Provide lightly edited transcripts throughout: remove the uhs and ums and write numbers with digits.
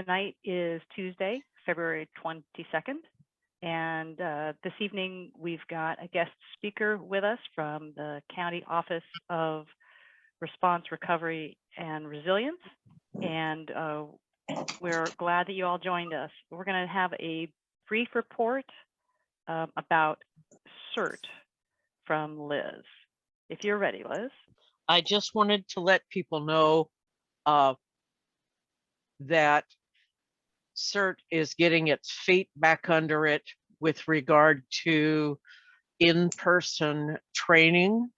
tonight is Tuesday, February 22nd. And this evening, we've got a guest speaker with us from the County Office of Response, Recovery, and Resilience. And we're glad that you all joined us. We're going to have a brief report about CERT from Liz. If you're ready, Liz. I just wanted to let people know that CERT is getting its feet back under it with regard to in-person training.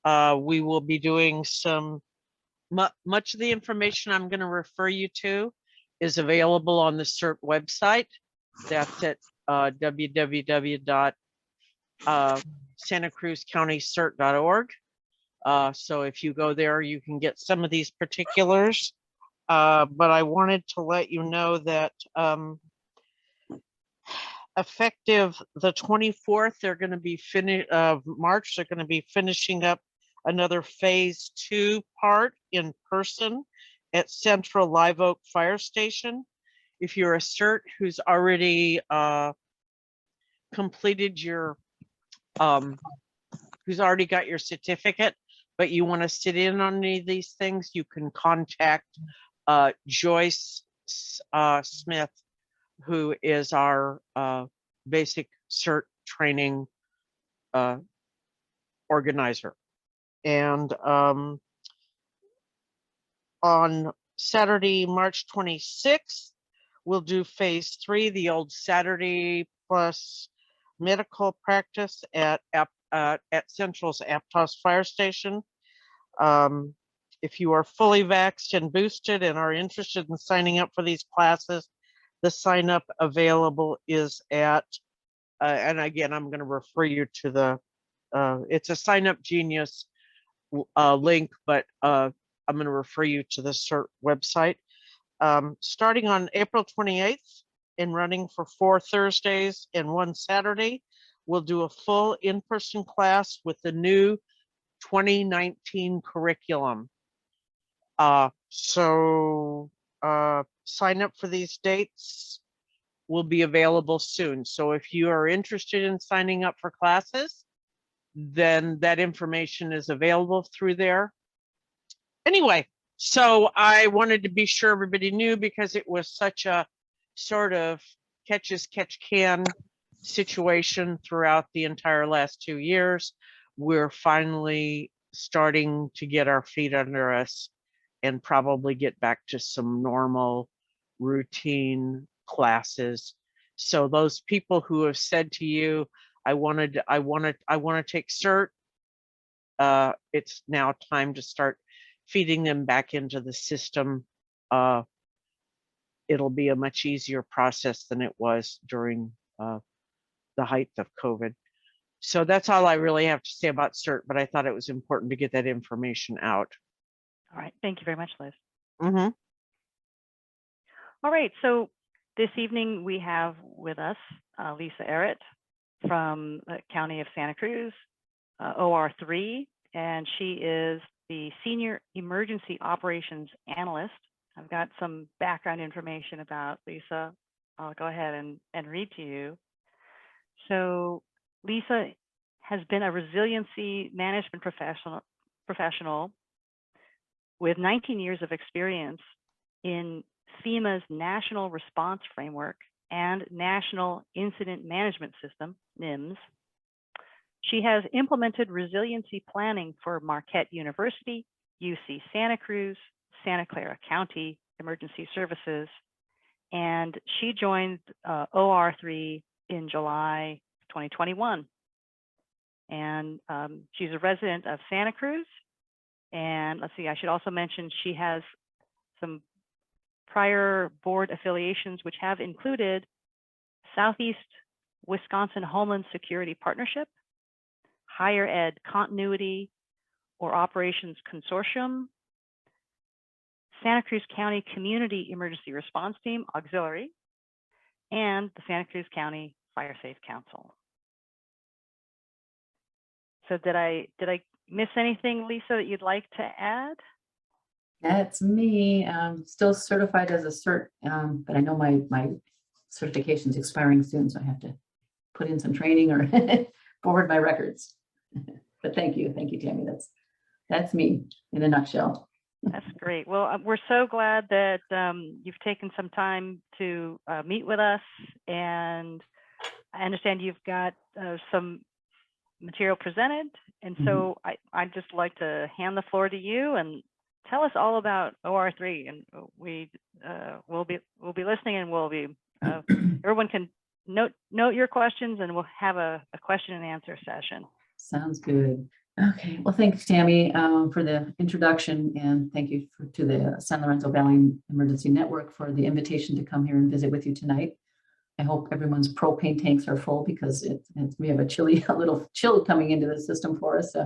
We will be doing some, much of the information I'm going to refer you to is available on the CERT website. That's at www.santacruzcountyscert.org. So if you go there, you can get some of these particulars. But I wanted to let you know that effective the 24th, they're going to be March, they're going to be finishing up another phase 2 part in person at Central Live Oak Fire Station. If you're a CERT who's already completed your, who's already got your certificate, but you want to sit in on any of these things, you can contact Joyce Smith, who is our basic CERT training organizer. And on Saturday, March 26th, we'll do phase 3, the old Saturday plus medical practice at Central's Aptos Fire Station. If you are fully vaxxed and boosted and are interested in signing up for these classes, the sign up available is at, and again, I'm going to refer you to the, it's a Sign Up Genius link, but I'm going to refer you to the CERT website. Starting on April 28th and running for 4 Thursdays and 1 Saturday, we'll do a full in-person class with the new 2019 curriculum. Sign up for these dates will be available soon. So if you are interested in signing up for classes, then that information is available through there. Anyway, so I wanted to be sure everybody knew, because it was such a sort of catch as catch can situation throughout the entire last 2 years. We're finally starting to get our feet under us and probably get back to some normal routine classes. So those people who have said to you, I want to take CERT, it's now time to start feeding them back into the system. It'll be a much easier process than it was during the height of COVID. So that's all I really have to say about CERT, but I thought it was important to get that information out. All right. Thank you very much, Liz. Mm-hmm. All right. So this evening we have with us Lisa Ehret from the County of Santa Cruz, OR3, and she is the Senior Emergency Operations Analyst. I've got some background information about Lisa. I'll go ahead and read to you. So Lisa has been a resiliency management professional with 19 years of experience in FEMA's National Response Framework and National Incident Management System, NIMS. She has implemented resiliency planning for Marquette University, UC Santa Cruz, Santa Clara County Emergency Services, and she joined OR3 in July 2021. And she's a resident of Santa Cruz. And let's see, I should also mention she has some prior board affiliations, which have included Southeast Wisconsin Homeland Security Partnership, Higher Ed Continuity or Operations Consortium, Santa Cruz County Community Emergency Response Team Auxiliary, and the Santa Cruz County Fire Safe Council. So did I miss anything, Lisa, that you'd like to add? That's me. I'm still certified as a cert, but I know my certification's expiring soon, so I have to put in some training or forward my records. But thank you, Tammy. That's me in a nutshell. That's great. Well, we're so glad that you've taken some time to meet with us, and I understand you've got some material presented, and so I'd just like to hand the floor to you and tell us all about OR3. And we'll be listening, and we'll be everyone can note your questions, and we'll have a question and answer session. Sounds good. Okay, well, thanks, Tammy, for the introduction, and thank you to the San Lorenzo Valley Emergency Network for the invitation to come here and visit with you tonight. I hope everyone's propane tanks are full, because we have a little chill coming into the system for us.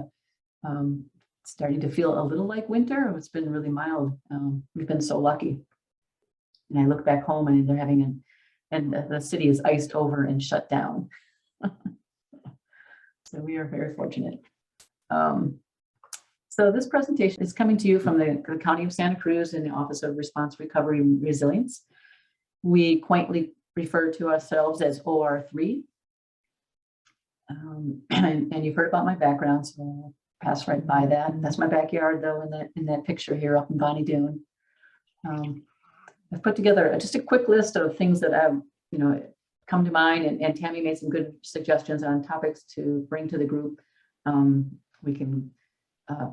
Starting to feel a little like winter. It's been really mild. We've been so lucky. And I look back home and they're having and the city is iced over and shut down. So we are very fortunate. So this presentation is coming to you from the County of Santa Cruz in the Office of Response, Recovery, and Resilience. We quaintly refer to ourselves as OR3. And you've heard about my background, so I'll pass right by that. That's my backyard, though, in that picture here up in Bonnie Doon. I've put together just a quick list of things that have, come to mind, and Tammy made some good suggestions on topics to bring to the group. We can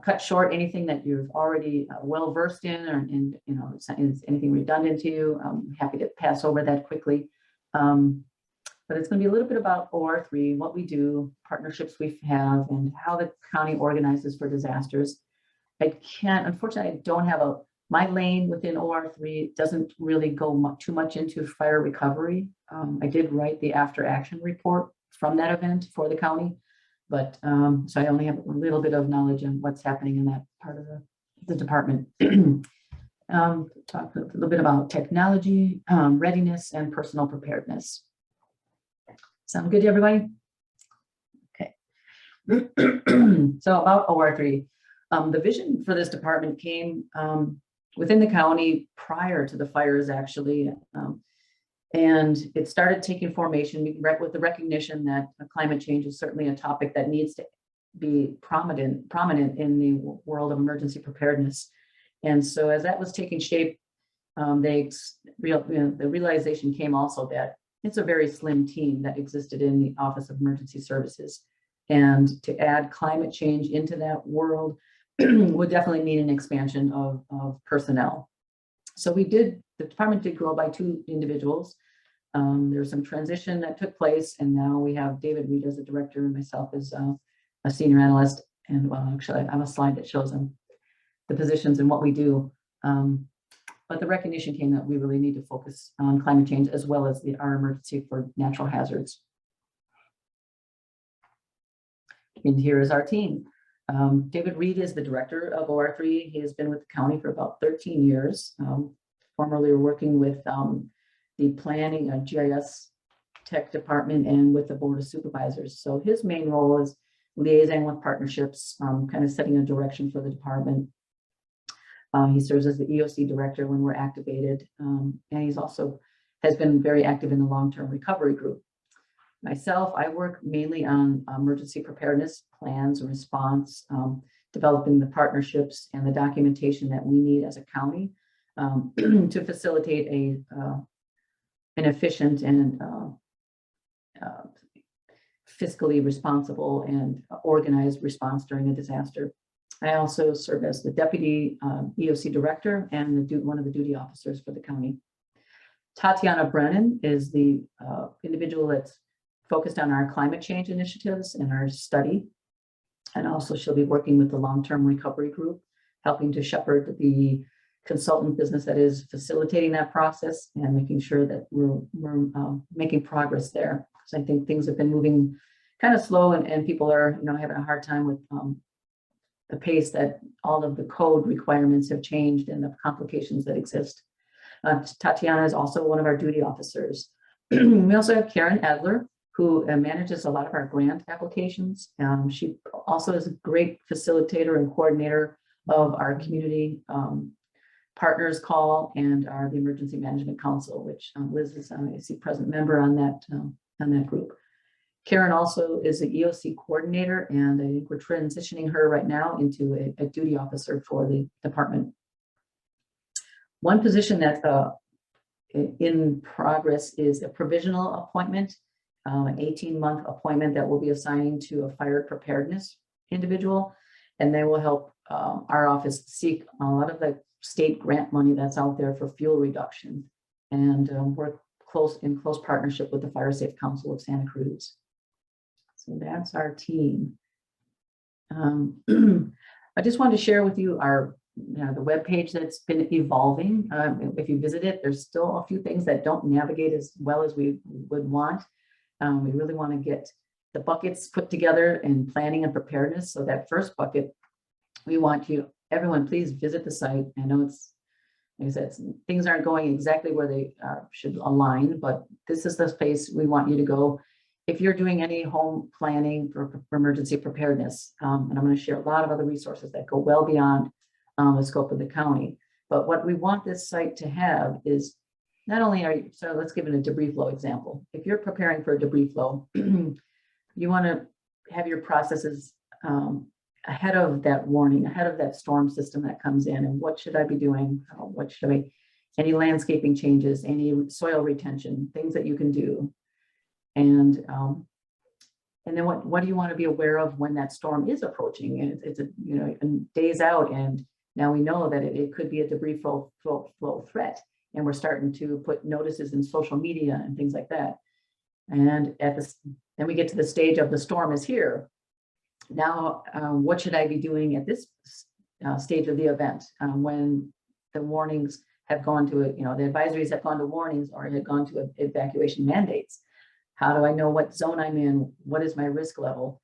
cut short anything that you've already well versed in, or is anything redundant to you. I'm happy to pass over that quickly. But it's going to be a little bit about OR3, what we do, partnerships we have, and how the county organizes for disasters. Unfortunately, I don't have my lane within OR3 doesn't really go too much into fire recovery. I did write the after action report from that event for the county, but so I only have a little bit of knowledge on what's happening in that part of the department. Talk a little bit about technology, readiness, and personal preparedness. Sound good to everybody? Okay. So about OR3, the vision for this department came within the county prior to the fires, actually. And it started taking formation with the recognition that climate change is certainly a topic that needs to be prominent in the world of emergency preparedness. And so as that was taking shape, the realization came also that it's a very slim team that existed in the Office of Emergency Services. And to add climate change into that world would definitely mean an expansion of personnel. So the department did grow by 2 individuals. There was some transition that took place, and now we have David Reed as a director and myself as a senior analyst. And well, actually I have a slide that shows them the positions and what we do. But the recognition came that we really need to focus on climate change as well as our emergency for natural hazards. And here is our team. David Reed is the director of OR3. He has been with the county for about 13 years, formerly working with the planning GIS tech department and with the board of supervisors. So his main role is liaising with partnerships, kind of setting a direction for the department. He serves as the EOC director when we're activated, and he's also has been very active in the long-term recovery group. Myself, I work mainly on emergency preparedness plans and response, developing the partnerships and the documentation that we need as a county to facilitate an efficient and fiscally responsible and organized response during a disaster. I also serve as the deputy EOC director and one of the duty officers for the county. Tatiana Brennan is the individual that's focused on our climate change initiatives and our study. And also she'll be working with the long-term recovery group, helping to shepherd the consultant business that is facilitating that process and making sure that we're making progress there. Because I think things have been moving kind of slow, and people are having a hard time with the pace that all of the code requirements have changed and the complications that exist. Tatiana is also one of our duty officers. We also have Karen Adler, who manages a lot of our grant applications. She also is a great facilitator and coordinator of our community Partners Call and the Emergency Management Council, which Liz is, I see, present member on that group. Karen also is an EOC coordinator, and I think we're transitioning her right now into a duty officer for the department. One position that's in progress is a provisional appointment, an 18-month appointment that will be assigning to a fire preparedness individual, and they will help our office seek a lot of the state grant money that's out there for fuel reduction, and work in close partnership with the Fire Safe Council of Santa Cruz. So that's our team. I just wanted to share with you the web page that's been evolving. If you visit it, there's still a few things that don't navigate as well as we would want. We really want to get the buckets put together in planning and preparedness. So that first bucket, we want everyone, please visit the site. I know it's, like I said, things aren't going exactly where they should align, but this is the space we want you to go. If you're doing any home planning for emergency preparedness, and I'm going to share a lot of other resources that go well beyond the scope of the county. But what we want this site to have is not only so let's give it a debris flow example. If you're preparing for a debris flow, you want to have your processes ahead of that warning, ahead of that storm system that comes in, and what should I be doing? Any landscaping changes, any soil retention, things that you can do. And then what do you want to be aware of when that storm is approaching? And it's days out, and now we know that it could be a debris flow threat, and we're starting to put notices in social media and things like that. And then we get to the stage of the storm is here. Now, what should I be doing at this stage of the event when the warnings have gone to it? The advisories have gone to warnings or have gone to evacuation mandates. How do I know what zone I'm in? What is my risk level?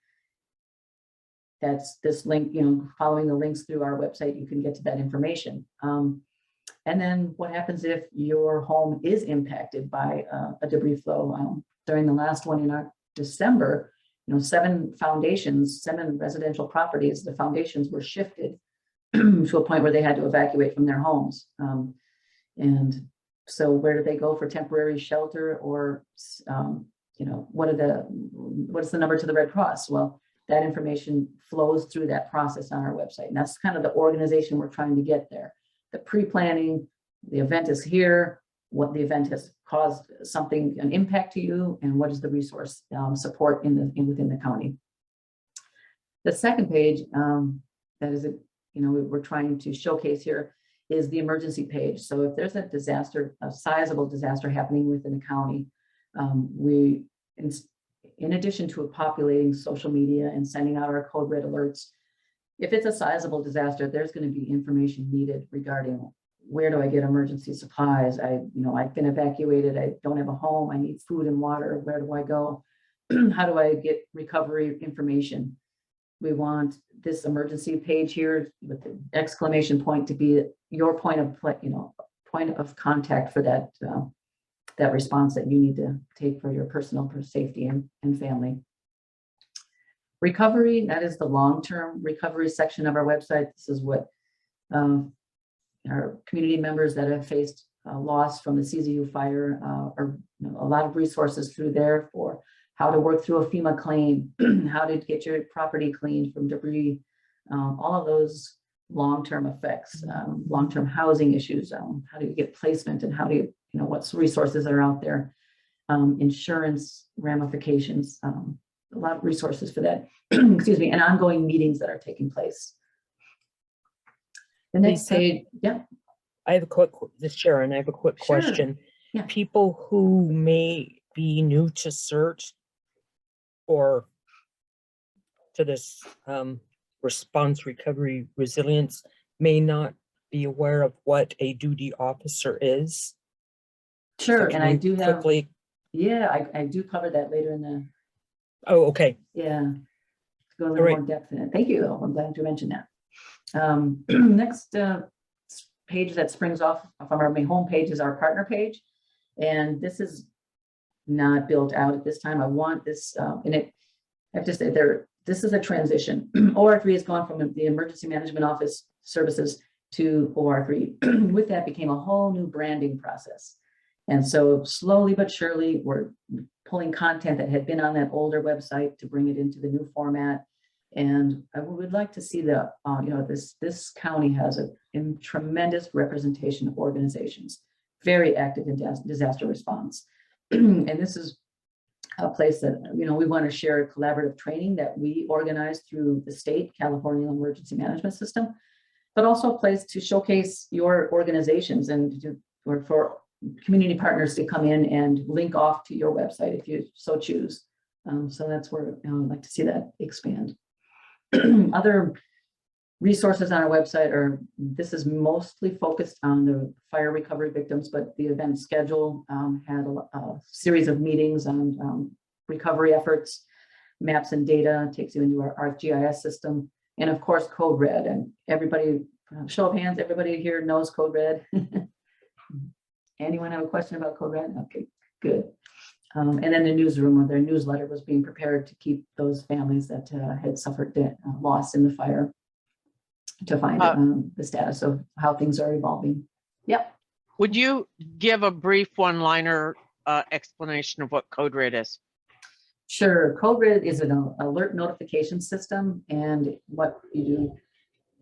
That's this link, following the links through our website, you can get to that information. And then what happens if your home is impacted by a debris flow? During the last one in December, 7 residential properties, the foundations were shifted to a point where they had to evacuate from their homes. And so where do they go for temporary shelter, or what is the number to the Red Cross? Well, that information flows through that process on our website. And that's kind of the organization we're trying to get there. The pre-planning, the event is here, what the event has caused an impact to you, and what is the resource support within the county. The second page that is we're trying to showcase here is the emergency page. So if there's a sizable disaster happening within the county, in addition to populating social media and sending out our code red alerts, if it's a sizable disaster, there's going to be information needed regarding where do I get emergency supplies? I've been evacuated. I don't have a home. I need food and water. Where do I go? How do I get recovery information? We want this emergency page here with the exclamation point to be your point of contact for that response that you need to take for your personal safety and family. Recovery, that is the long-term recovery section of our website. This is what our community members that have faced loss from the CZU fire are a lot of resources through there for how to work through a FEMA claim, how to get your property cleaned from debris, all of those long-term effects, long-term housing issues, how do you get placement, and how do you, what resources are out there, insurance ramifications, a lot of resources for that, excuse me, and ongoing meetings that are taking place. The next page, yeah. I have a quick question. Yeah. People who may be new to CERT or to this response, recovery, resilience may not be aware of what a duty officer is. Sure, So and I do have, quickly. yeah, I do cover that later in the, Oh, okay. yeah, to go a little All more depth in it. Thank you, though. I'm glad you mentioned that. Next page that springs off from our main home page is our partner page. And this is not built out at this time. I want this, and I have to say this is a transition. OR3 has gone from the Emergency Management Office services to OR3. With that became a whole new branding process. And so slowly but surely, we're pulling content that had been on that older website to bring it into the new format. And I would like to see the, this county has a tremendous representation of organizations, very active in disaster response. And this is a place that, we want to share collaborative training that we organize through the state California Emergency Management System, but also a place to showcase your organizations and for community partners to come in and link off to your website if you so choose. So that's where I'd like to see that expand. Other resources on our website this is mostly focused on the fire recovery victims, but the event schedule had a series of meetings on recovery efforts, maps and data, takes you into our GIS system, and of course, Code Red. And everybody, show of hands, everybody here knows Code Red. Anyone have a question about Code Red? Okay, good. And then the newsroom, where their newsletter was being prepared to keep those families that had suffered loss in the fire to find the status of how things are evolving. Yep. Would you give a brief one-liner explanation of what Code Red is? Sure. Code Red is an alert notification system, and what you do,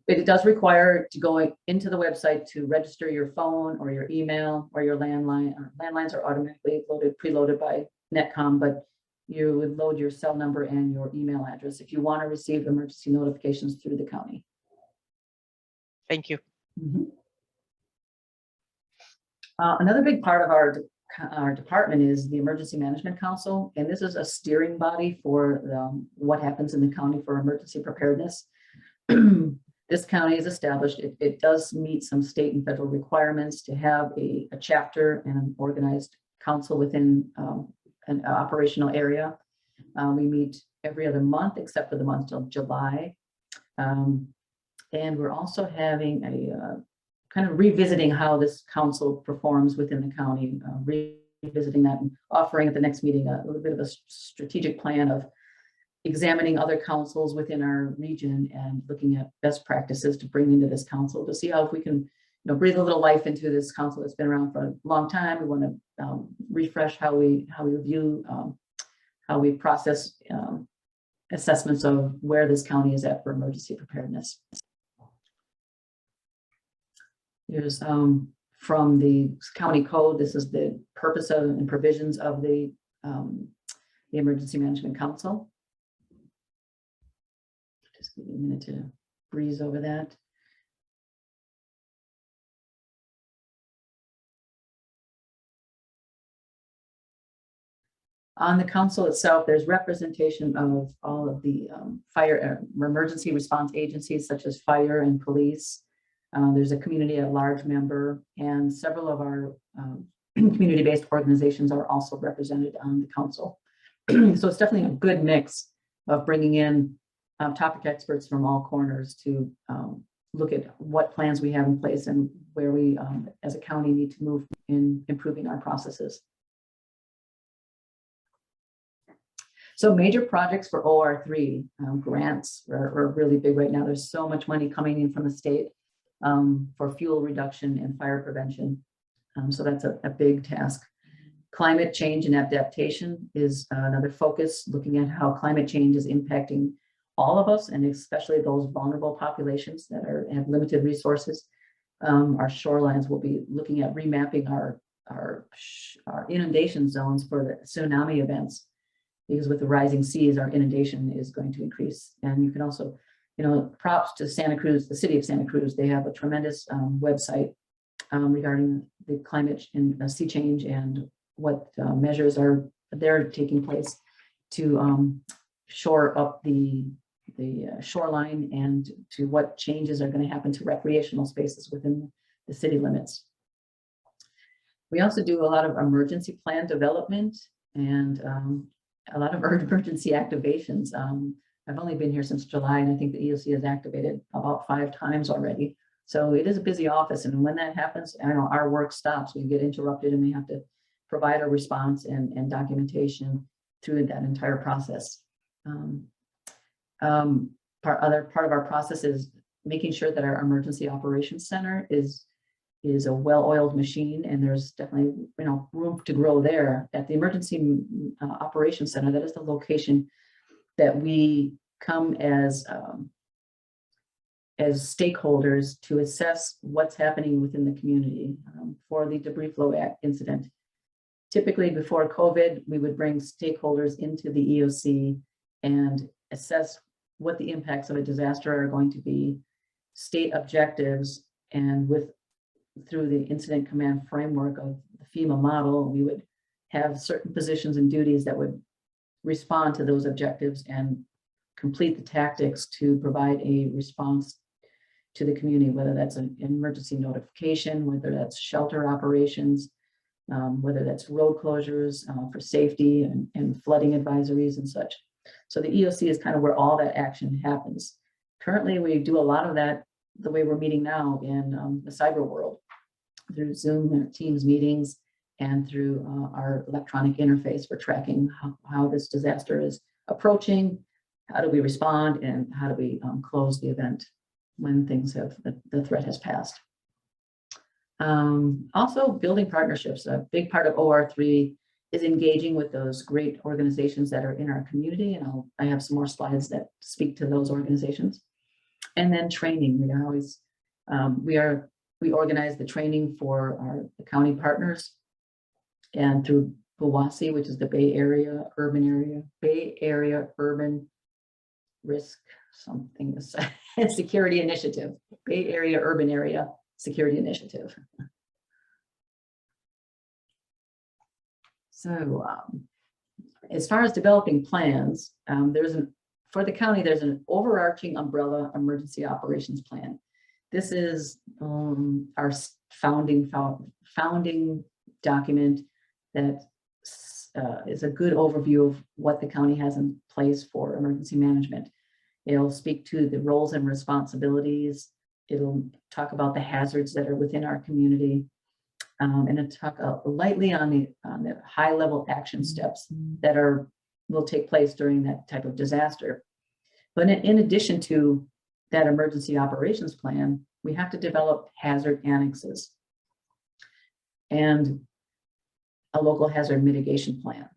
it does require to go into the website to register your phone or your email or your landline. Landlines are automatically preloaded by Netcom, but you would load your cell number and your email address if you want to receive emergency notifications through the county. Thank you. Mm-hmm. Another big part of our department is the Emergency Management Council, and this is a steering body for what happens in the county for emergency preparedness. This county is established. It does meet some state and federal requirements to have a chapter and an organized council within an operational area. We meet every other month except for the month of July. And we're also having a kind of revisiting how this council performs within the county, revisiting that and offering at the next meeting a little bit of a strategic plan of examining other councils within our region and looking at best practices to bring into this council to see how if we can breathe a little life into this council that's been around for a long time. We want to refresh how we review, how we process assessments of where this county is at for emergency preparedness. Here's from the county code. This is the purpose of and provisions of the Emergency Management Council. Just give me a minute to breeze over that. On the council itself, there's representation of all of the fire emergency response agencies such as fire and police. There's a community at large member, and several of our community-based organizations are also represented on the council. So it's definitely a good mix of bringing in topic experts from all corners to look at what plans we have in place and where we as a county need to move in improving our processes. So major projects for OR3 grants are really big right now. There's so much money coming in from the state for fuel reduction and fire prevention. So that's a big task. Climate change and adaptation is another focus, looking at how climate change is impacting all of us, and especially those vulnerable populations that have limited resources. Our shorelines will be looking at remapping our inundation zones for the tsunami events, because with the rising seas, our inundation is going to increase. And you can also, props to Santa Cruz, the city of Santa Cruz. They have a tremendous website regarding the climate and sea change and what measures are there taking place to shore up the shoreline and to what changes are going to happen to recreational spaces within the city limits. We also do a lot of emergency plan development and a lot of emergency activations. I've only been here since July, and I think the EOC has activated about 5 times already. So it is a busy office, and when that happens, our work stops. We get interrupted, and we have to provide a response and documentation through that entire process. Part of our process is making sure that our emergency operations center is a well-oiled machine, and there's definitely, you know, room to grow there. At the emergency operations center, that is the location that we come as stakeholders to assess what's happening within the community for the debris flow incident. Typically before COVID, we would bring stakeholders into the EOC and assess what the impacts of a disaster are going to be, state objectives, and through the incident command framework of the FEMA model, we would have certain positions and duties that would respond to those objectives and complete the tactics to provide a response to the community, whether that's an emergency notification, whether that's shelter operations, whether that's road closures for safety and flooding advisories and such. So the EOC is kind of where all that action happens. Currently, we do a lot of that the way we're meeting now in the cyber world, through Zoom and Teams meetings, and through our electronic interface for tracking how this disaster is approaching, how do we respond, and how do we close the event when things have, the threat has passed. Also building partnerships. A big part of OR3 is engaging with those great organizations that are in our community, and I have some more slides that speak to those organizations. And then training. We are always, we organize the training for the county partners, and through BWASI, which is the Bay Area Urban Risk something Security Initiative, Bay Area Urban Area Security Initiative. So as far as developing plans, for the county, there's an overarching umbrella emergency operations plan. This is our founding document that is a good overview of what the county has in place for emergency management. It'll speak to the roles and responsibilities. It'll talk about the hazards that are within our community, and it'll talk lightly on the high level action steps that will take place during that type of disaster. But in addition to that emergency operations plan, we have to develop hazard annexes and a local hazard mitigation plan.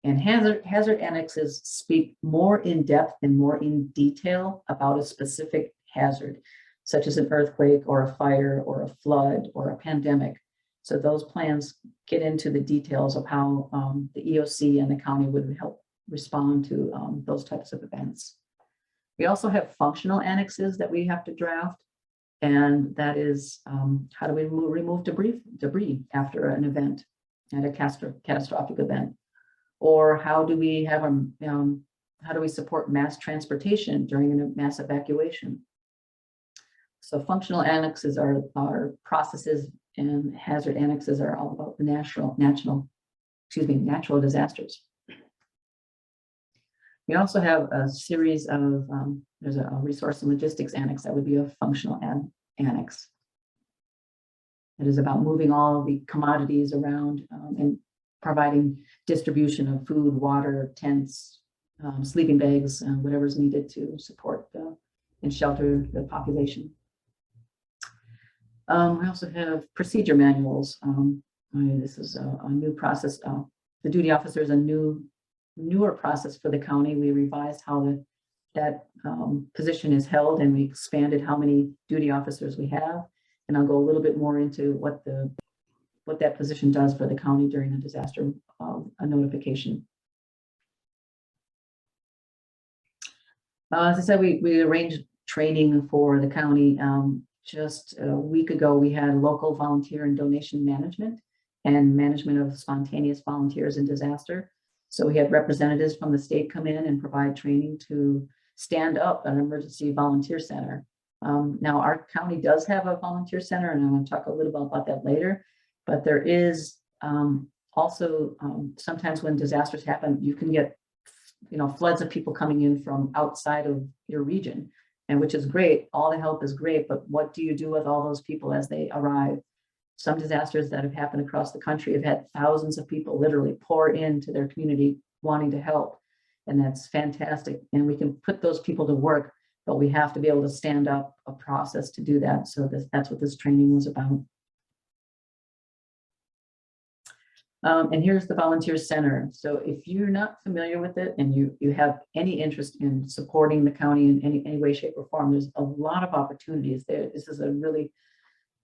And hazard annexes speak more in depth and more in detail about a specific hazard, such as an earthquake or a fire or a flood or a pandemic. So those plans get into the details of how the EOC and the county would help respond to those types of events. We also have functional annexes that we have to draft, and that is how do we remove debris after an event, at a catastrophic event, or how do we have how do we support mass transportation during a mass evacuation? So functional annexes are processes, and hazard annexes are all about the natural disasters. We also have a series of, there's a resource and logistics annex that would be a functional annex. It is about moving all the commodities around and providing distribution of food, water, tents, sleeping bags, whatever's needed to support and shelter the population. We also have procedure manuals. This is a new process. The duty officer is a newer process for the county. We revised how that position is held, and we expanded how many duty officers we have. And I'll go a little bit more into what that position does for the county during a disaster notification. As I said, we arranged training for the county. Just a week ago, we had local volunteer and donation management and management of spontaneous volunteers in disaster. So we had representatives from the state come in and provide training to stand up an emergency volunteer center. Now our county does have a volunteer center, and I'm going to talk a little bit about that later, but there is also sometimes when disasters happen, you can get floods of people coming in from outside of your region, and which is great. All the help is great, but what do you do with all those people as they arrive? Some disasters that have happened across the country have had thousands of people literally pour into their community wanting to help, and that's fantastic. And we can put those people to work, but we have to be able to stand up a process to do that. So that's what this training was about. And here's the Volunteer Center. So if you're not familiar with it and you have any interest in supporting the county in any way, shape, or form, there's a lot of opportunities there. This is a really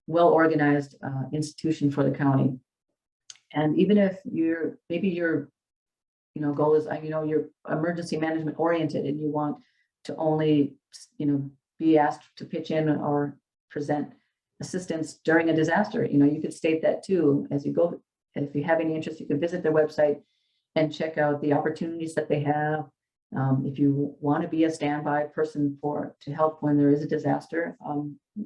well-organized institution for the county. And even if maybe your goal is, you're emergency management oriented and you want to only, be asked to pitch in or present assistance during a disaster, you could state that too as you go. If you have any interest, you can visit their website and check out the opportunities that they have. If you want to be a standby person to help when there is a disaster,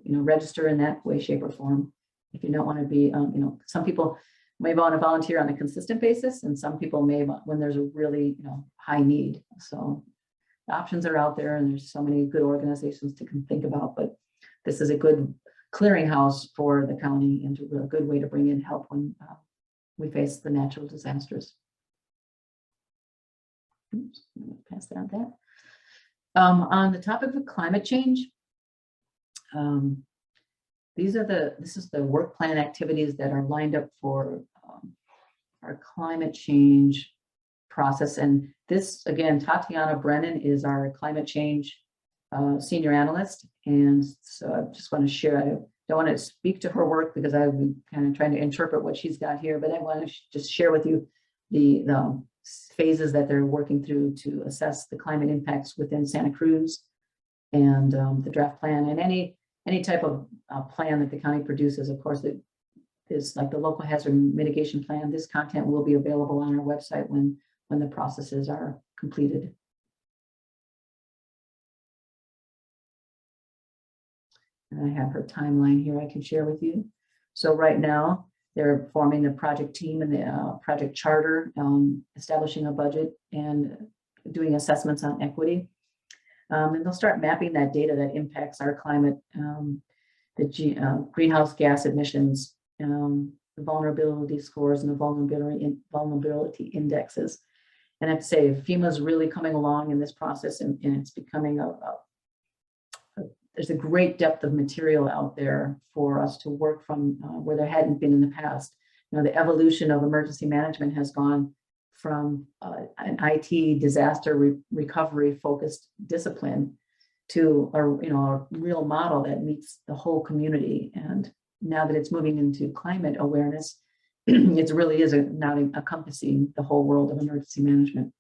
register in that way, shape, or form. If you don't want to be, some people may want to volunteer on a consistent basis, and some people may when there's a really, high need. So the options are out there, and there's so many good organizations to think about. But this is a good clearinghouse for the county and a good way to bring in help when we face the natural disasters. Oops, I'm gonna pass down that. On the topic of climate change, this is the work plan activities that are lined up for our climate change process. And this, again, Tatiana Brennan is our climate change senior analyst. And so I just want to share, I don't want to speak to her work because I've been kind of trying to interpret what she's got here, but I want to just share with you the phases that they're working through to assess the climate impacts within Santa Cruz, and the draft plan, and any type of plan that the county produces. Of course, it is like the local hazard mitigation plan. This content will be available on our website when the processes are completed. And I have her timeline here I can share with you. So right now, they're forming the project team and the project charter, establishing a budget and doing assessments on equity. And they'll start mapping that data that impacts our climate, the greenhouse gas emissions, the vulnerability scores, and the vulnerability indexes. And I have to say, FEMA's really coming along in this process, and it's becoming there's a great depth of material out there for us to work from where there hadn't been in the past. The evolution of emergency management has gone from an IT disaster recovery focused discipline to a real model that meets the whole community. And now that it's moving into climate awareness, it really is now encompassing the whole world of emergency management.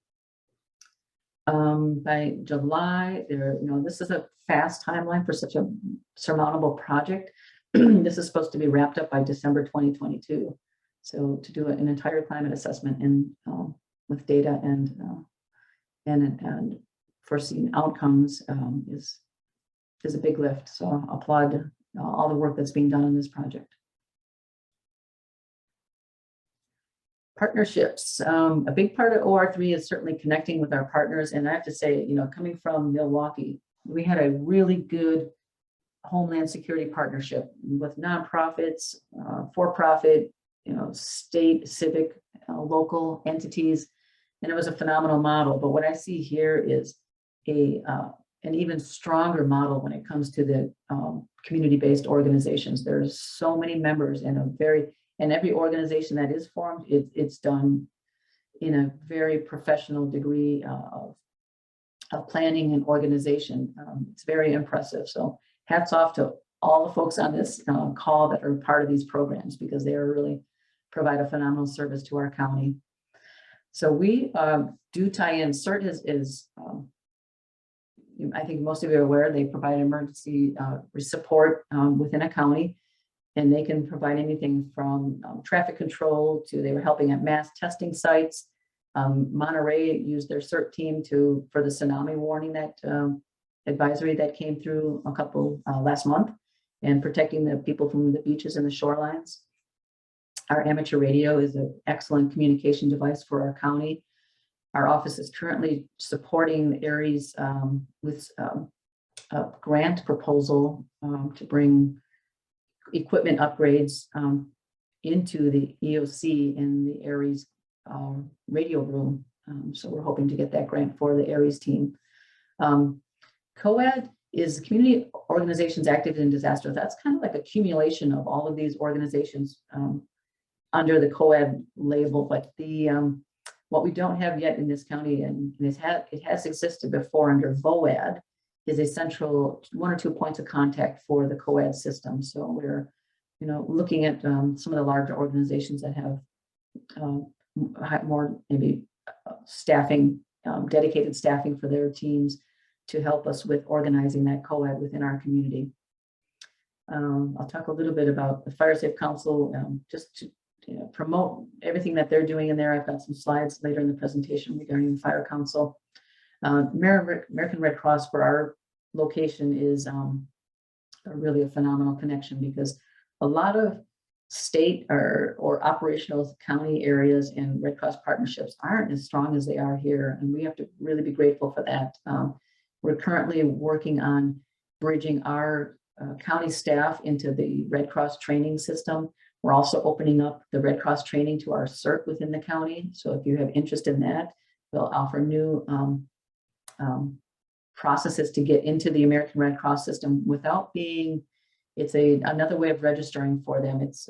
By July, this is a fast timeline for such a surmountable project. This is supposed to be wrapped up by December 2022. So to do an entire climate assessment with data and foreseen outcomes is a big lift. So I applaud all the work that's being done on this project. Partnerships. A big part of OR3 is certainly connecting with our partners. And I have to say, coming from Milwaukee, we had a really good Homeland Security partnership with nonprofits, for-profit, state, civic, local entities. And it was a phenomenal model. But what I see here is an even stronger model when it comes to the community-based organizations. There's so many members and every organization that is formed, it's done in a very professional degree of planning and organization. It's very impressive. So hats off to all the folks on this call that are part of these programs, because they are really provide a phenomenal service to our county. So we do tie in. CERT is I think most of you are aware, they provide emergency support within a county. And they can provide anything from traffic control to they were helping at mass testing sites. Monterey used their CERT team for the tsunami warning that advisory that came through a couple last month, and protecting the people from the beaches and the shorelines. Our amateur radio is an excellent communication device for our county. Our office is currently supporting the ARES with a grant proposal to bring equipment upgrades into the EOC in the ARES radio room. So we're hoping to get that grant for the ARES team. COED is community organizations active in disaster. That's kind of like accumulation of all of these organizations under the co-ed label, but the what we don't have yet in this county, and it has existed before under VOAD, is a central 1 or 2 points of contact for the co-ed system. So we're, looking at some of the larger organizations that have more maybe staffing, dedicated staffing for their teams to help us with organizing that co-ed within our community. I'll talk a little bit about the Fire Safe Council, just to promote everything that they're doing in there. I've got some slides later in the presentation regarding the Fire Council. American Red Cross for our location is really a phenomenal connection, because a lot of state or operational county areas and Red Cross partnerships aren't as strong as they are here, and we have to really be grateful for that. We're currently working on bridging our county staff into the Red Cross training system. We're also opening up the Red Cross training to our CERT within the county. So if you have interest in that, we'll offer new processes to get into the American Red Cross system without being, it's another way of registering for them. It's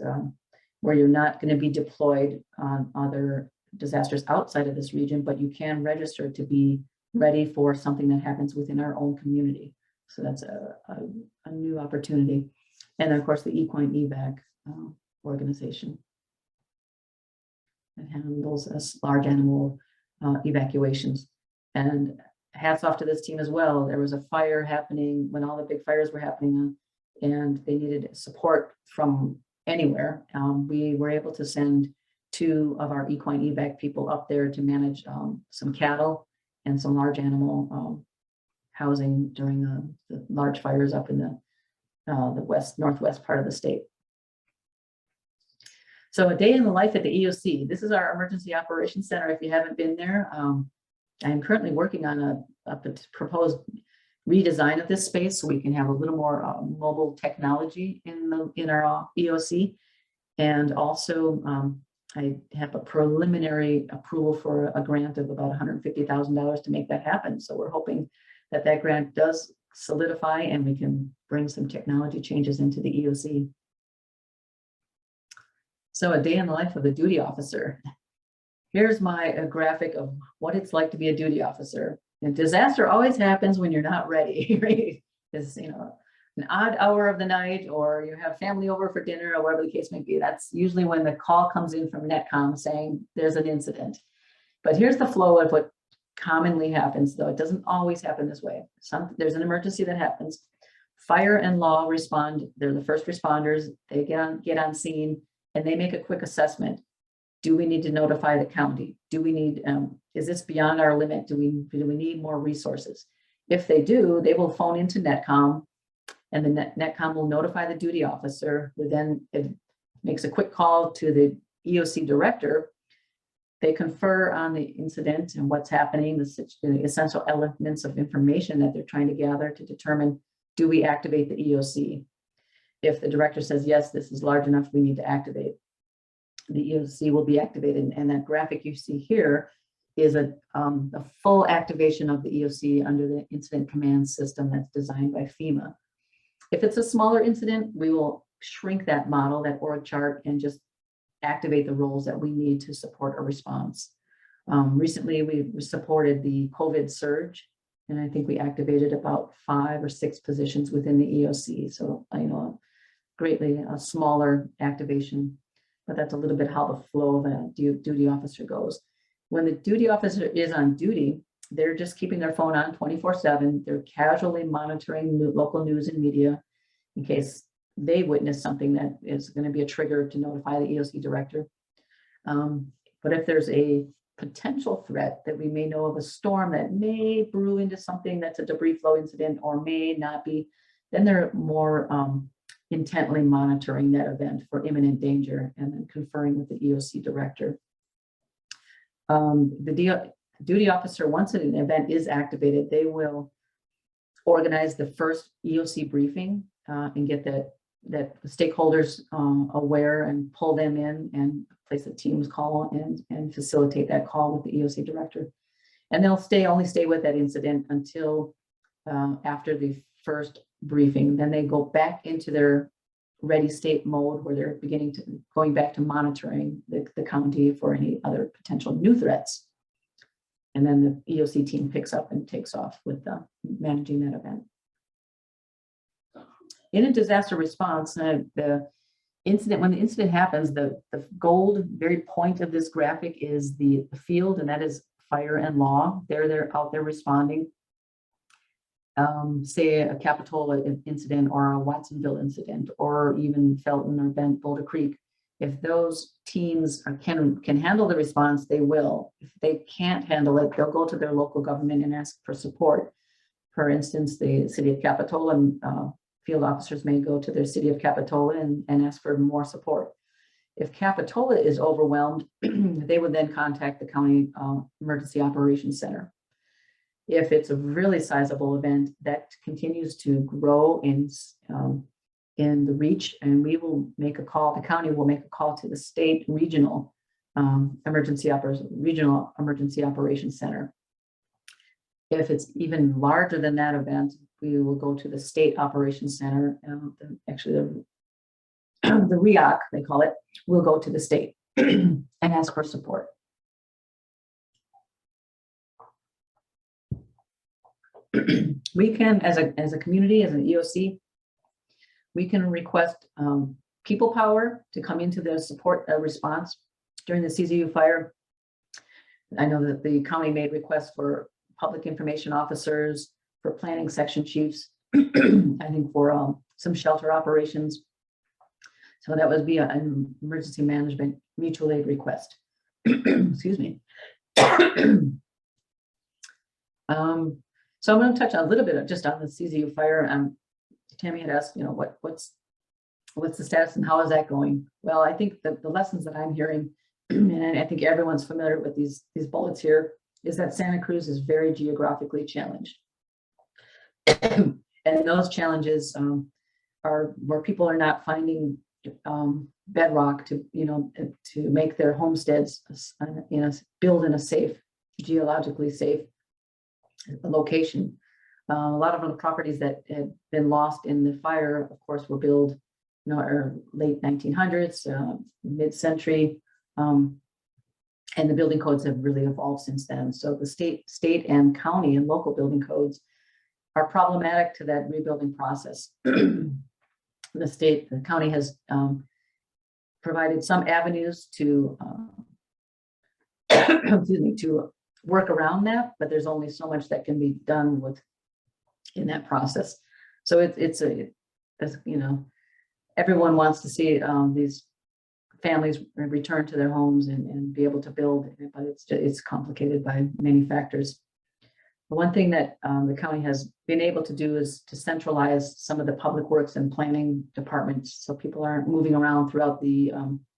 where you're not going to be deployed on other disasters outside of this region, but you can register to be ready for something that happens within our own community. So that's a new opportunity. And of course, the Equine Evac organization that handles us large animal evacuations. And hats off to this team as well. There was a fire happening when all the big fires were happening, and they needed support from anywhere. We were able to send 2 of our equine evac people up there to manage some cattle and some large animal housing during the large fires up in the northwest part of the state. So a day in the life at the EOC. This is our Emergency Operations Center. If you haven't been there, I'm currently working on a proposed redesign of this space so we can have a little more mobile technology in our EOC. And also, I have a preliminary approval for a grant of about $150,000 to make that happen. So we're hoping that that grant does solidify and we can bring some technology changes into the EOC. So a day in the life of a duty officer. Here's my graphic of what it's like to be a duty officer. And disaster always happens when you're not ready, right? It's, an odd hour of the night, or you have family over for dinner, or whatever the case may be. That's usually when the call comes in from Netcom saying there's an incident. But here's the flow of what commonly happens, though it doesn't always happen this way. There's an emergency that happens. Fire and law respond. They're the first responders. They get on scene and they make a quick assessment. Do we need to notify the county? Do we need, is this beyond our limit? Do we need more resources? If they do, they will phone into Netcom, and the Netcom will notify the duty officer, who then it makes a quick call to the EOC director. They confer on the incident and what's happening, the essential elements of information that they're trying to gather to determine, do we activate the EOC? If the director says, yes, this is large enough, we need to activate, the EOC will be activated. And that graphic you see here is a full activation of the EOC under the incident command system that's designed by FEMA. If it's a smaller incident, we will shrink that model, that org chart, and just activate the roles that we need to support a response. Recently, we supported the COVID surge, and I think we activated about 5 or 6 positions within the EOC. So, greatly a smaller activation, but that's a little bit how the flow of a duty officer goes. When the duty officer is on duty, they're just keeping their phone on 24/7. They're casually monitoring local news and media in case they witness something that is going to be a trigger to notify the EOC director. But if there's a potential threat that we may know of, a storm that may brew into something that's a debris flow incident or may not be, then they're more intently monitoring that event for imminent danger and then conferring with the EOC director. The duty officer, once an event is activated, they will organize the first EOC briefing and get that the stakeholders aware and pull them in and place a Teams call and facilitate that call with the EOC director. And they'll only stay with that incident until after the first briefing. Then they go back into their ready state mode where they're going back to monitoring the county for any other potential new threats. And then the EOC team picks up and takes off with managing that event. In a disaster response, when the incident happens, the gold very point of this graphic is the field, and that is fire and law. They're out there responding. Say a Capitola incident or a Watsonville incident, or even Felton or Boulder Creek. If those teams can handle the response, they will. If they can't handle it, they'll go to their local government and ask for support. For instance, the city of Capitola field officers may go to their city of Capitola and ask for more support. If Capitola is overwhelmed, they would then contact the county emergency operations center. If it's a really sizable event, that continues to grow in the reach, and we will make a call. The county will make a call to the state regional emergency operations center. If it's even larger than that event, we will go to the state operations center. Actually, the REOC, they call it, will go to the state and ask for support. We can, as a community, as an EOC, we can request people power to come into the support response during the CZU fire. I know that the county made requests for public information officers, for planning section chiefs, I think for some shelter operations. So that would be an emergency management mutual aid request. Excuse me. So I'm going to touch a little bit just on the CZU fire. Tammy had asked, what's the status and how is that going? Well, I think that the lessons that I'm hearing, and I think everyone's familiar with these bullets here, is that Santa Cruz is very geographically challenged. And those challenges are where people are not finding bedrock to make their homesteads build in a safe, geologically safe location. A lot of the properties that had been lost in the fire, of course, were built, late 1900s, mid-century, and the building codes have really evolved since then. So the state and county and local building codes are problematic to that rebuilding process. The county has provided some avenues to, excuse me, to work around that, but there's only so much that can be done in that process. So it's everyone wants to see these families return to their homes and be able to build, but it's complicated by many factors. The one thing that the county has been able to do is to centralize some of the public works and planning departments, so people aren't moving around throughout the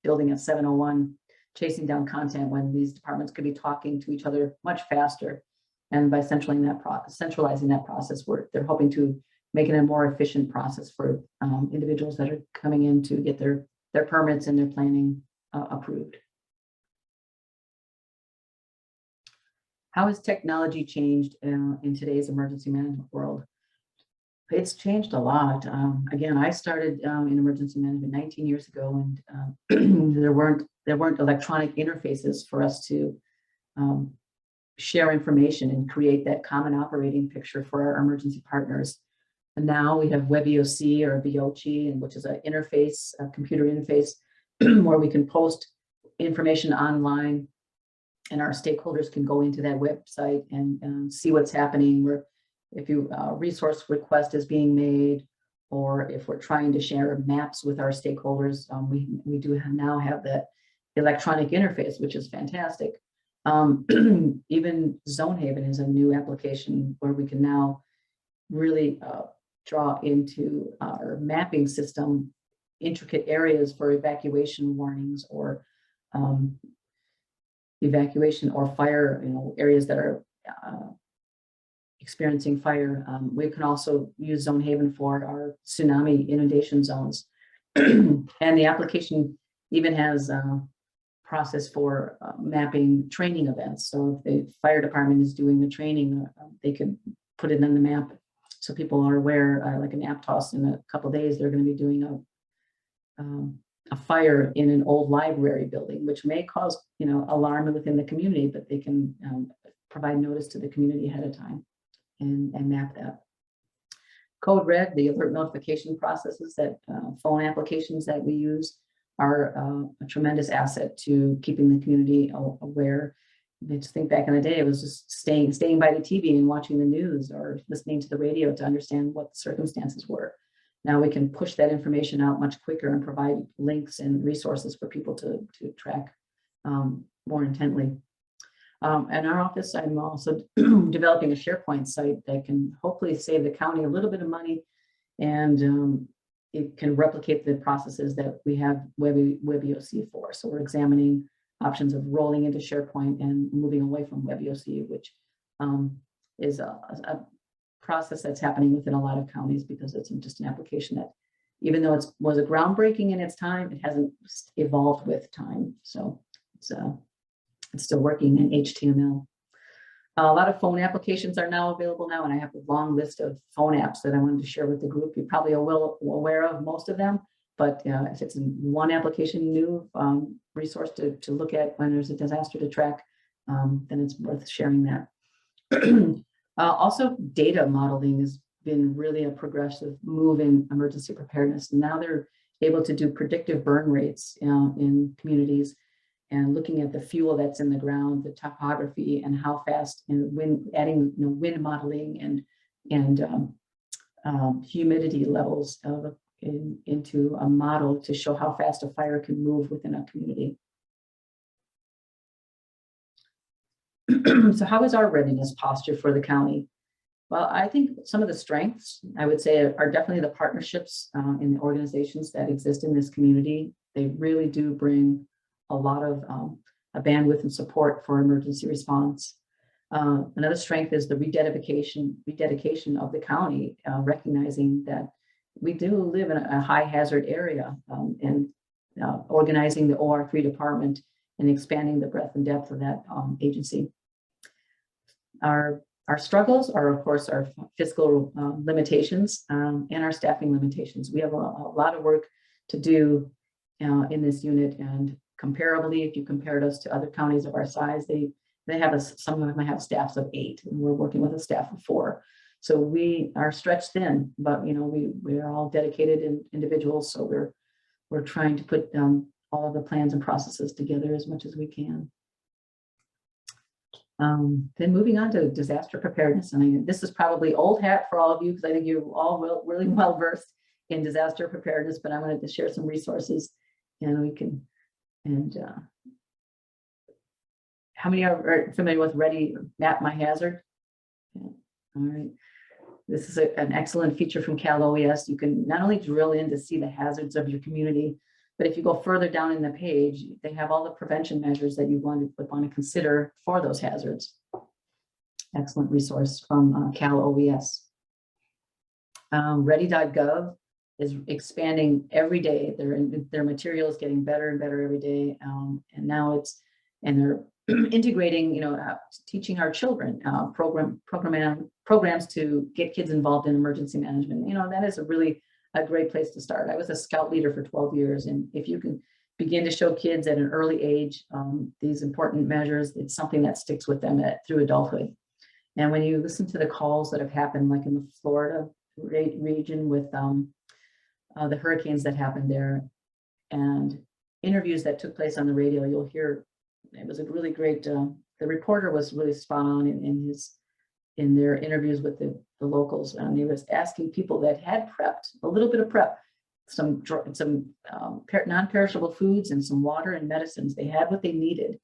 building at 701 chasing down content when these departments could be talking to each other much faster. And by centralizing that process, they're hoping to make it a more efficient process for individuals that are coming in to get their permits and their planning approved. How has technology changed in today's emergency management world? It's changed a lot. Again, I started in emergency management 19 years ago, and there weren't electronic interfaces for us to share information and create that common operating picture for our emergency partners. And now we have WebEOC or VOCI, which is an interface, a computer interface, where we can post information online, and our stakeholders can go into that website and see what's happening. Where if a resource request is being made, or if we're trying to share maps with our stakeholders, we do now have that electronic interface, which is fantastic. Even Zonehaven is a new application where we can now really draw into our mapping system intricate areas for evacuation warnings or evacuation or fire, areas that are experiencing fire. We can also use Zonehaven for our tsunami inundation zones. And the application even has a process for mapping training events. So if the fire department is doing the training, they can put it on the map so people are aware, like an Aptos in a couple of days, they're going to be doing a fire in an old library building, which may cause, alarm within the community, but they can provide notice to the community ahead of time and map that. Code Red, the alert notification processes that phone applications that we use are a tremendous asset to keeping the community aware. Just think back in the day, it was just staying by the TV and watching the news or listening to the radio to understand what the circumstances were. Now we can push that information out much quicker and provide links and resources for people to track more intently. In our office, I'm also developing a SharePoint site that can hopefully save the county a little bit of money, and it can replicate the processes that we have WebEOC for. So we're examining options of rolling into SharePoint and moving away from WebEOC, which is a process that's happening within a lot of counties because it's just an application that, even though it was a groundbreaking in its time, it hasn't evolved with time. So it's still working in HTML. A lot of phone applications are now available now, and I have a long list of phone apps that I wanted to share with the group. You probably are well aware of most of them, but if it's one application new resource to look at when there's a disaster to track, then it's worth sharing that. Also, data modeling has been really a progressive move in emergency preparedness. Now they're able to do predictive burn rates in communities, and looking at the fuel that's in the ground, the topography, and how fast, and wind, adding wind modeling and humidity levels into a model to show how fast a fire can move within a community. So how is our readiness posture for the county? Well, I think some of the strengths, I would say, are definitely the partnerships in the organizations that exist in this community. They really do bring a lot of a bandwidth and support for emergency response. Another strength is the rededication of the county, recognizing that we do live in a high hazard area, and organizing the OR3 department and expanding the breadth and depth of that agency. Our struggles are, of course, our fiscal limitations and our staffing limitations. We have a lot of work to do in this unit, and comparably, if you compared us to other counties of our size, they have some of them have staffs of 8, and we're working with a staff of 4. So we are stretched thin, but we are all dedicated individuals. So we're trying to put all of the plans and processes together as much as we can. Then moving on to disaster preparedness. And this is probably old hat for all of you, because I think you're all really well versed in disaster preparedness, but I wanted to share some resources, and we can, how many are familiar with Ready Map My Hazard? Yeah. All right. This is an excellent feature from Cal OES. You can not only drill in to see the hazards of your community, but if you go further down in the page, they have all the prevention measures that you would want to consider for those hazards. Excellent resource from Cal OES. Ready.gov is expanding every day. Their material is getting better and better every day, and now they're integrating, teaching our children programs to get kids involved in emergency management. That is a great place to start. I was a scout leader for 12 years, and if you can begin to show kids at an early age these important measures, it's something that sticks with them through adulthood. And when you listen to the calls that have happened, like in the Florida region with the hurricanes that happened there, and interviews that took place on the radio, you'll hear it was a really great. The reporter was really spot on in their interviews with the locals, and he was asking people that had prepped a little bit of prep, some non-perishable foods and some water and medicines. They had what they needed,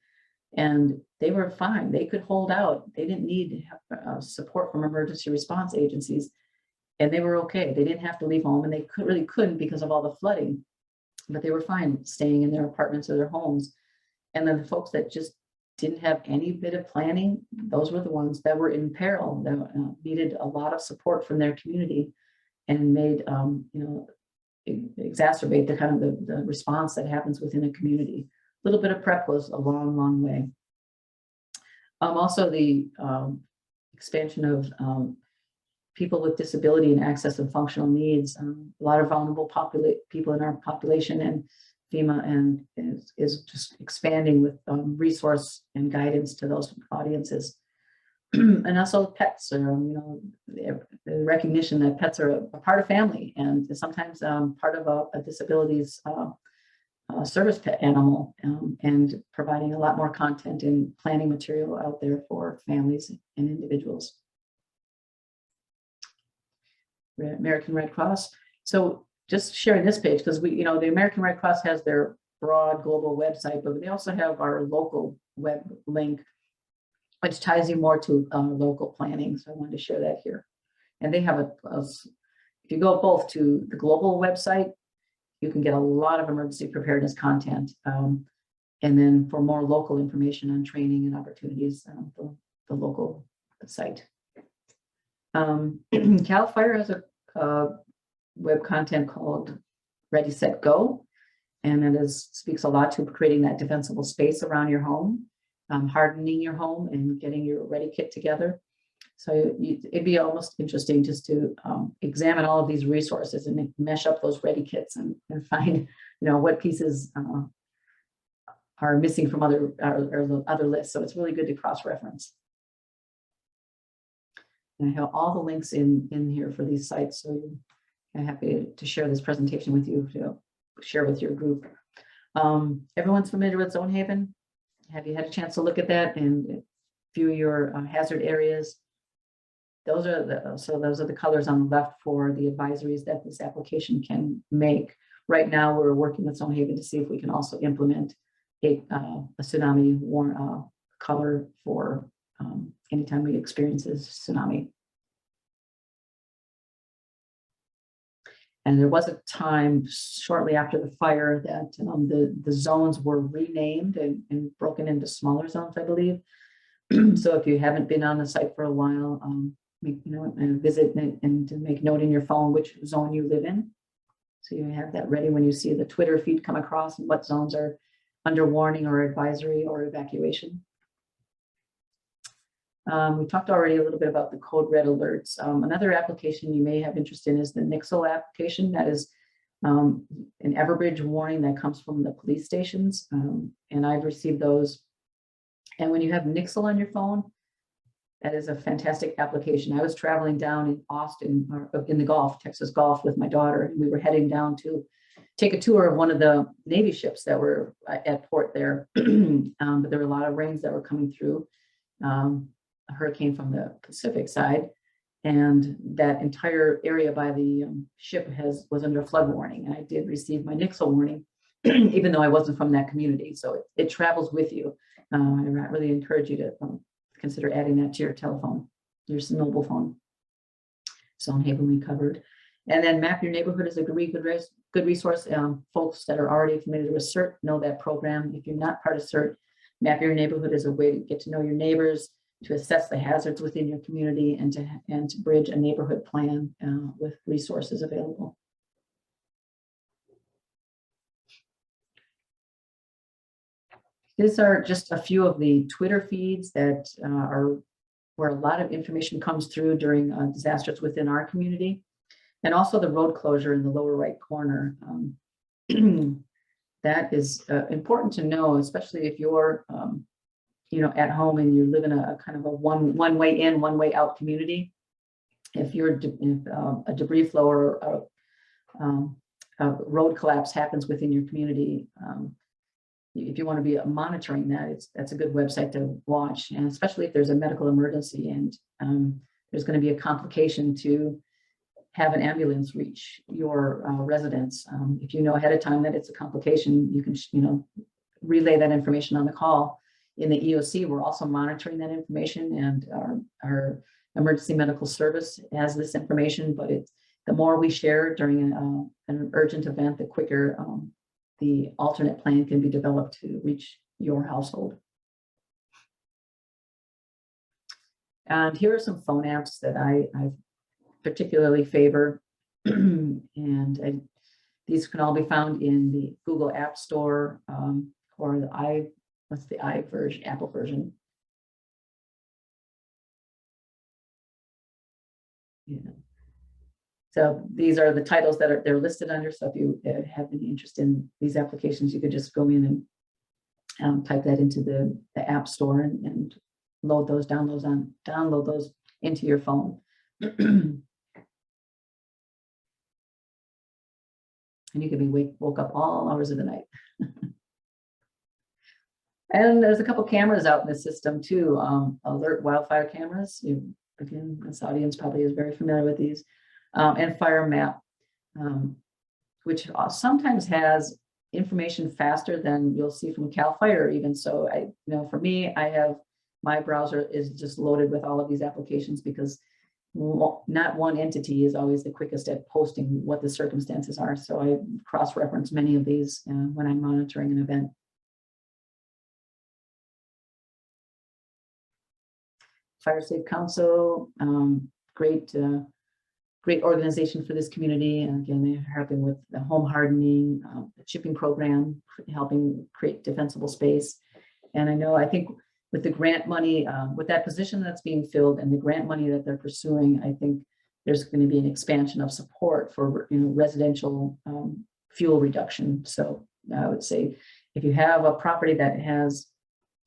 and they were fine. They could hold out. They didn't need support from emergency response agencies, and they were okay. They didn't have to leave home, and they really couldn't because of all the flooding, but they were fine staying in their apartments or their homes. And then the folks that just didn't have any bit of planning, those were the ones that were in peril, that needed a lot of support from their community, and made exacerbate the kind of the response that happens within a community. A little bit of prep was a long, long way. Also the expansion of people with disability and access and functional needs. A lot of vulnerable people in our population, and FEMA is just expanding with resource and guidance to those audiences. And also pets, the recognition that pets are a part of family, and sometimes part of a disability's service pet animal, and providing a lot more content and planning material out there for families and individuals. American Red Cross. So just sharing this page, because the American Red Cross has their broad global website, but they also have our local web link, which ties you more to local planning. So I wanted to share that here. And they have if you go both to the global website, you can get a lot of emergency preparedness content. And then for more local information on training and opportunities, the local site. CAL FIRE has a web content called Ready, Set, Go. And it speaks a lot to creating that defensible space around your home, hardening your home and getting your ready kit together. So it'd be almost interesting just to examine all of these resources and mesh up those ready kits and find, what pieces are missing from other lists. So it's really good to cross-reference. And I have all the links in here for these sites. So I'm happy to share this presentation with you, to share with your group. Everyone's familiar with Zone Haven? Have you had a chance to look at that and view your hazard areas? Those are the colors on the left for the advisories that this application can make. Right now, we're working with Zone Haven to see if we can also implement a tsunami color for anytime we experience a tsunami. And there was a time shortly after the fire that the zones were renamed and broken into smaller zones, I believe. So if you haven't been on the site for a while, and visit and to make note in your phone which zone you live in. So you have that ready when you see the Twitter feed come across and what zones are under warning or advisory or evacuation. We talked already a little bit about the code red alerts. Another application you may have interest in is the Nixle application. That is an Everbridge warning that comes from the police stations. And I've received those. And when you have Nixle on your phone, that is a fantastic application. I was traveling down in Austin, in the Gulf, Texas Gulf, with my daughter, and we were heading down to take a tour of one of the Navy ships that were at port there. But there were a lot of rains that were coming through. A hurricane from the Pacific side, and that entire area by the ship was under a flood warning. And I did receive my Nixle warning, even though I wasn't from that community. So it travels with you. I really encourage you to consider adding that to your telephone, your mobile phone. Zone Haven we covered. And then Map Your Neighborhood is a good resource. Folks that are already familiar with CERT know that program. If you're not part of CERT, Map Your Neighborhood is a way to get to know your neighbors, to assess the hazards within your community, and to bridge a neighborhood plan with resources available. These are just a few of the Twitter feeds that are where a lot of information comes through during disasters within our community, and also the road closure in the lower right corner. That is important to know, especially if you're at home and you live in a kind of a one way in, one way out community. If a debris flow or a road collapse happens within your community, if you want to be monitoring that, that's a good website to watch, and especially if there's a medical emergency and there's going to be a complication to have an ambulance reach your residence. If you know ahead of time that it's a complication, you can relay that information on the call. In the EOC, we're also monitoring that information, and our emergency medical service has this information, but the more we share during an urgent event, the quicker the alternate plan can be developed to reach your household. And here are some phone apps that I particularly favor. These can all be found in the Google App Store or the Apple version. Yeah. So these are the titles that they're listed under. So if you have any interest in these applications, you could just go in and type that into the app store and load those, download those into your phone. And you can be woke up all hours of the night. And there's a couple cameras out in the system too, alert wildfire cameras. Again, this audience probably is very familiar with these, and Fire Map, which sometimes has information faster than you'll see from Cal Fire even. So for me, my browser is just loaded with all of these applications because not one entity is always the quickest at posting what the circumstances are. So I cross-reference many of these when I'm monitoring an event. Fire Safe Council, great organization for this community. And again, they're helping with the home hardening, the chipping program, helping create defensible space. And I think with the grant money, with that position that's being filled and the grant money that they're pursuing, I think there's going to be an expansion of support for residential fuel reduction. So I would say if you have a property that has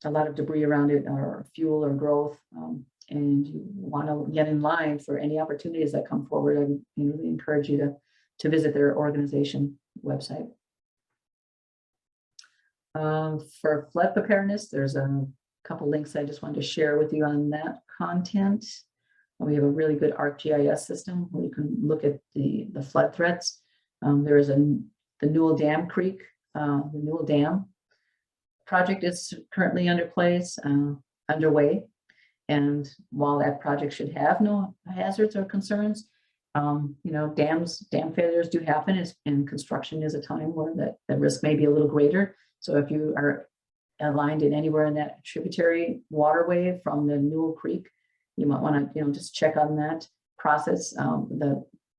a lot of debris around it or fuel or growth, and you want to get in line for any opportunities that come forward, I would really encourage you to visit their organization website. For flood preparedness, there's a couple links I just wanted to share with you on that content. We have a really good ArcGIS system where you can look at the flood threats. There is the Newell Dam Creek, the Newell Dam project is currently underway. And while that project should have no hazards or concerns, dam failures do happen, and construction is a time where that risk may be a little greater. So if you are aligned in anywhere in that tributary waterway from the Newell Creek, you might want to just check on that process,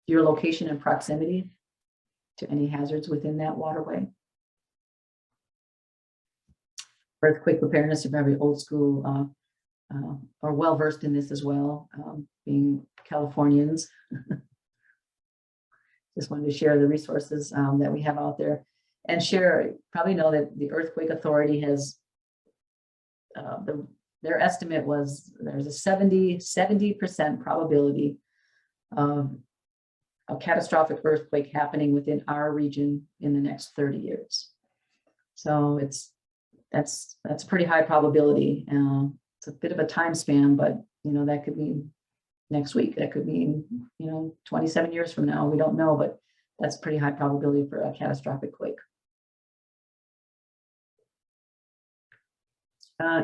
your location and proximity to any hazards within that waterway. Earthquake preparedness, you're probably old school or well versed in this as well, being Californians. Just wanted to share the resources that we have out there, and probably know that the Earthquake Authority has their estimate was there's a 70% probability of a catastrophic earthquake happening within our region in the next 30 years. So that's a pretty high probability. It's a bit of a time span, but that could be next week. That could be 27 years from now. We don't know, but that's pretty high probability for a catastrophic quake.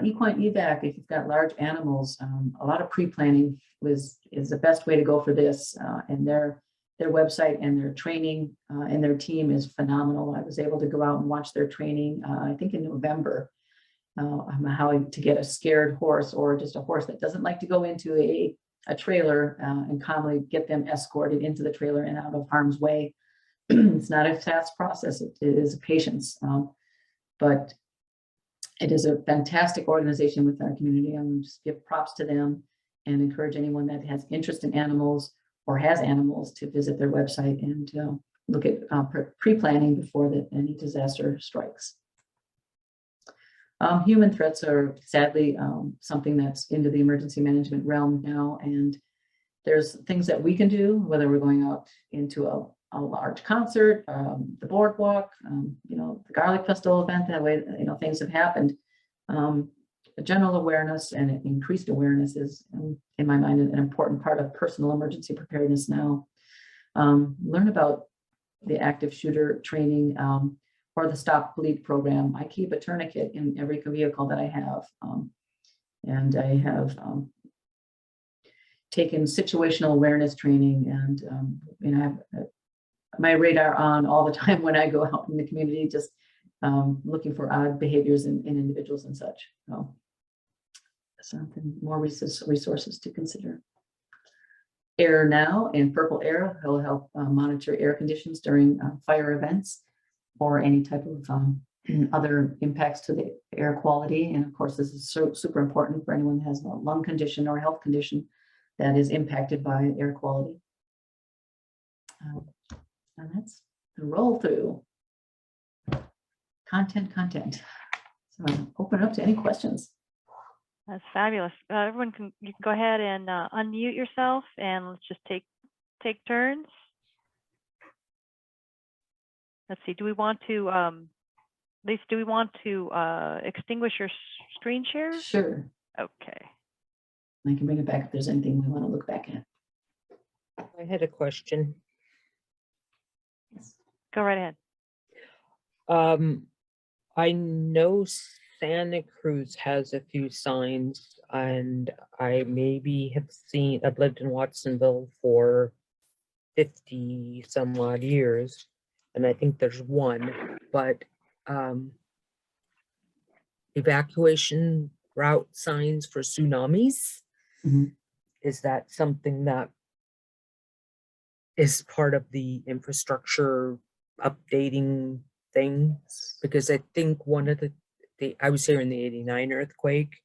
Equine evac, if you've got large animals, a lot of pre-planning is the best way to go for this. And their website and their training and their team is phenomenal. I was able to go out and watch their training, I think in November, how to get a scared horse or just a horse that doesn't like to go into a trailer and calmly get them escorted into the trailer and out of harm's way. It's not a fast process. It is a patience, but it is a fantastic organization with our community. I'm just give props to them and encourage anyone that has interest in animals or has animals to visit their website and look at pre-planning before any disaster strikes. Human threats are sadly something that's into the emergency management realm now, and there's things that we can do, whether we're going out into a large concert, the boardwalk, the garlic festival event. That way, things have happened. The general awareness and increased awareness is, in my mind, an important part of personal emergency preparedness now. Learn about the active shooter training or the Stop Bleed program. I keep a tourniquet in every vehicle that I have, and I have taken situational awareness training, and I have my radar on all the time when I go out in the community, just looking for odd behaviors in individuals and such. So something more resources to consider. Air Now and Purple Air will help monitor air conditions during fire events or any type of other impacts to the air quality. And of course, this is super important for anyone who has a lung condition or health condition that is impacted by air quality. And that's the roll through. Content. So I'll open it up to any questions. That's fabulous. Everyone you can go ahead and unmute yourself, and let's just take turns. Let's see. Do we want to Lisa, do we want to extinguish your screen share? Sure. Okay. I can bring it back if there's anything we want to look back at. I had a question. Yes. Go right ahead. I know Santa Cruz has a few signs, and I maybe have seen, I've lived in Watsonville for 50 some odd years, and I think there's one, but evacuation route signs for tsunamis. Mhm. Is that something that is part of the infrastructure updating things? Because I think one of I was here in the 89 earthquake,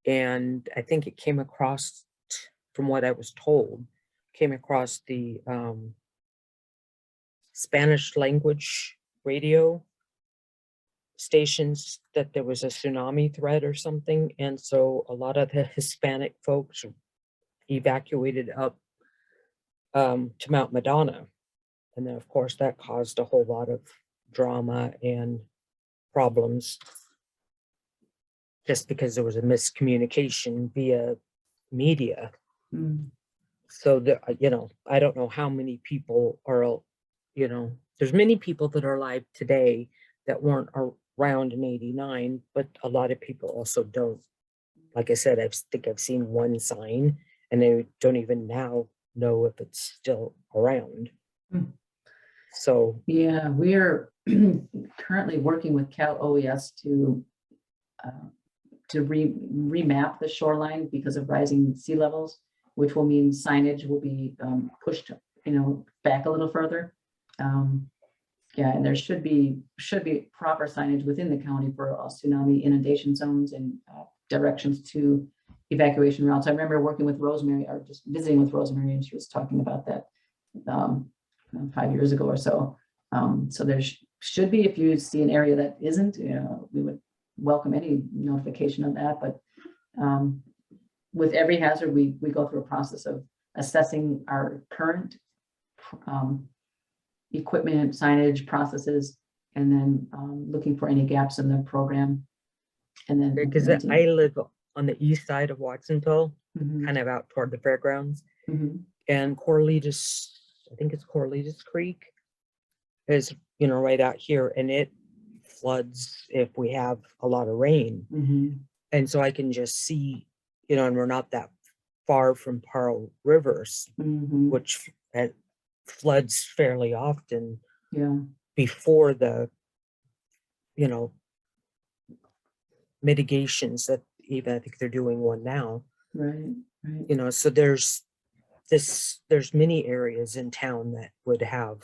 and I think it came across, from what I was told, came across the Spanish language radio stations that there was a tsunami threat or something. And so a lot of the Hispanic folks evacuated up to Mount Madonna. And then, of course, that caused a whole lot of drama and problems just because there was a miscommunication via media. Mm. So that, I don't know how many people are, there's many people that are alive today that weren't around in 89, but a lot of people also don't. Like I said, I think I've seen one sign, and they don't even now know if it's still around. Mm. So Yeah, we are currently working with Cal OES to remap the shoreline because of rising sea levels, which will mean signage will be pushed, back a little further. Yeah, and there should be proper signage within the county for tsunami inundation zones and directions to evacuation routes. I remember working with Rosemary, or just visiting with Rosemary, and she was talking about that 5 years ago or so. So there should be, if you see an area that isn't, we would welcome any notification of that. But with every hazard, we go through a process of assessing our current equipment, signage, processes, and then looking for any gaps in the program. And then because I live on the east side of Watsonville, kind of out toward the fairgrounds, and Corlitas, I think it's Corlitas Creek, is right out here, and it floods if we have a lot of rain. And so I can just see, and we're not that far from Pearl Rivers, which floods fairly often. Yeah. Before the mitigations that even I think they're doing one now. Right. So there's many areas in town that would have.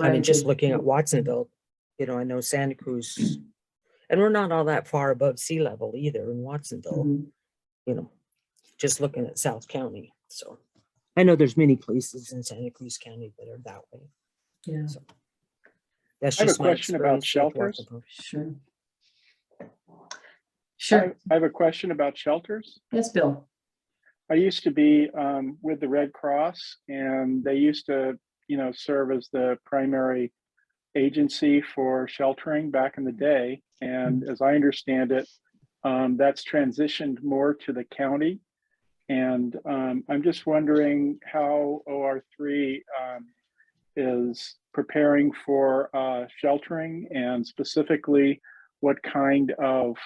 I mean, just looking at Watsonville, I know Santa Cruz, and we're not all that far above sea level either in Watsonville. Just looking at South County. So I know there's many places in Santa Cruz County that are that way. Yeah. So that's I have just a my question about experience with shelters. Watsonville. Sure. I have a question about shelters. Yes, Bill. I used to be with the Red Cross, and they used to, serve as the primary agency for sheltering back in the day. And as I understand it, that's transitioned more to the county. And I'm just wondering how OR3 is preparing for sheltering, and specifically what kind of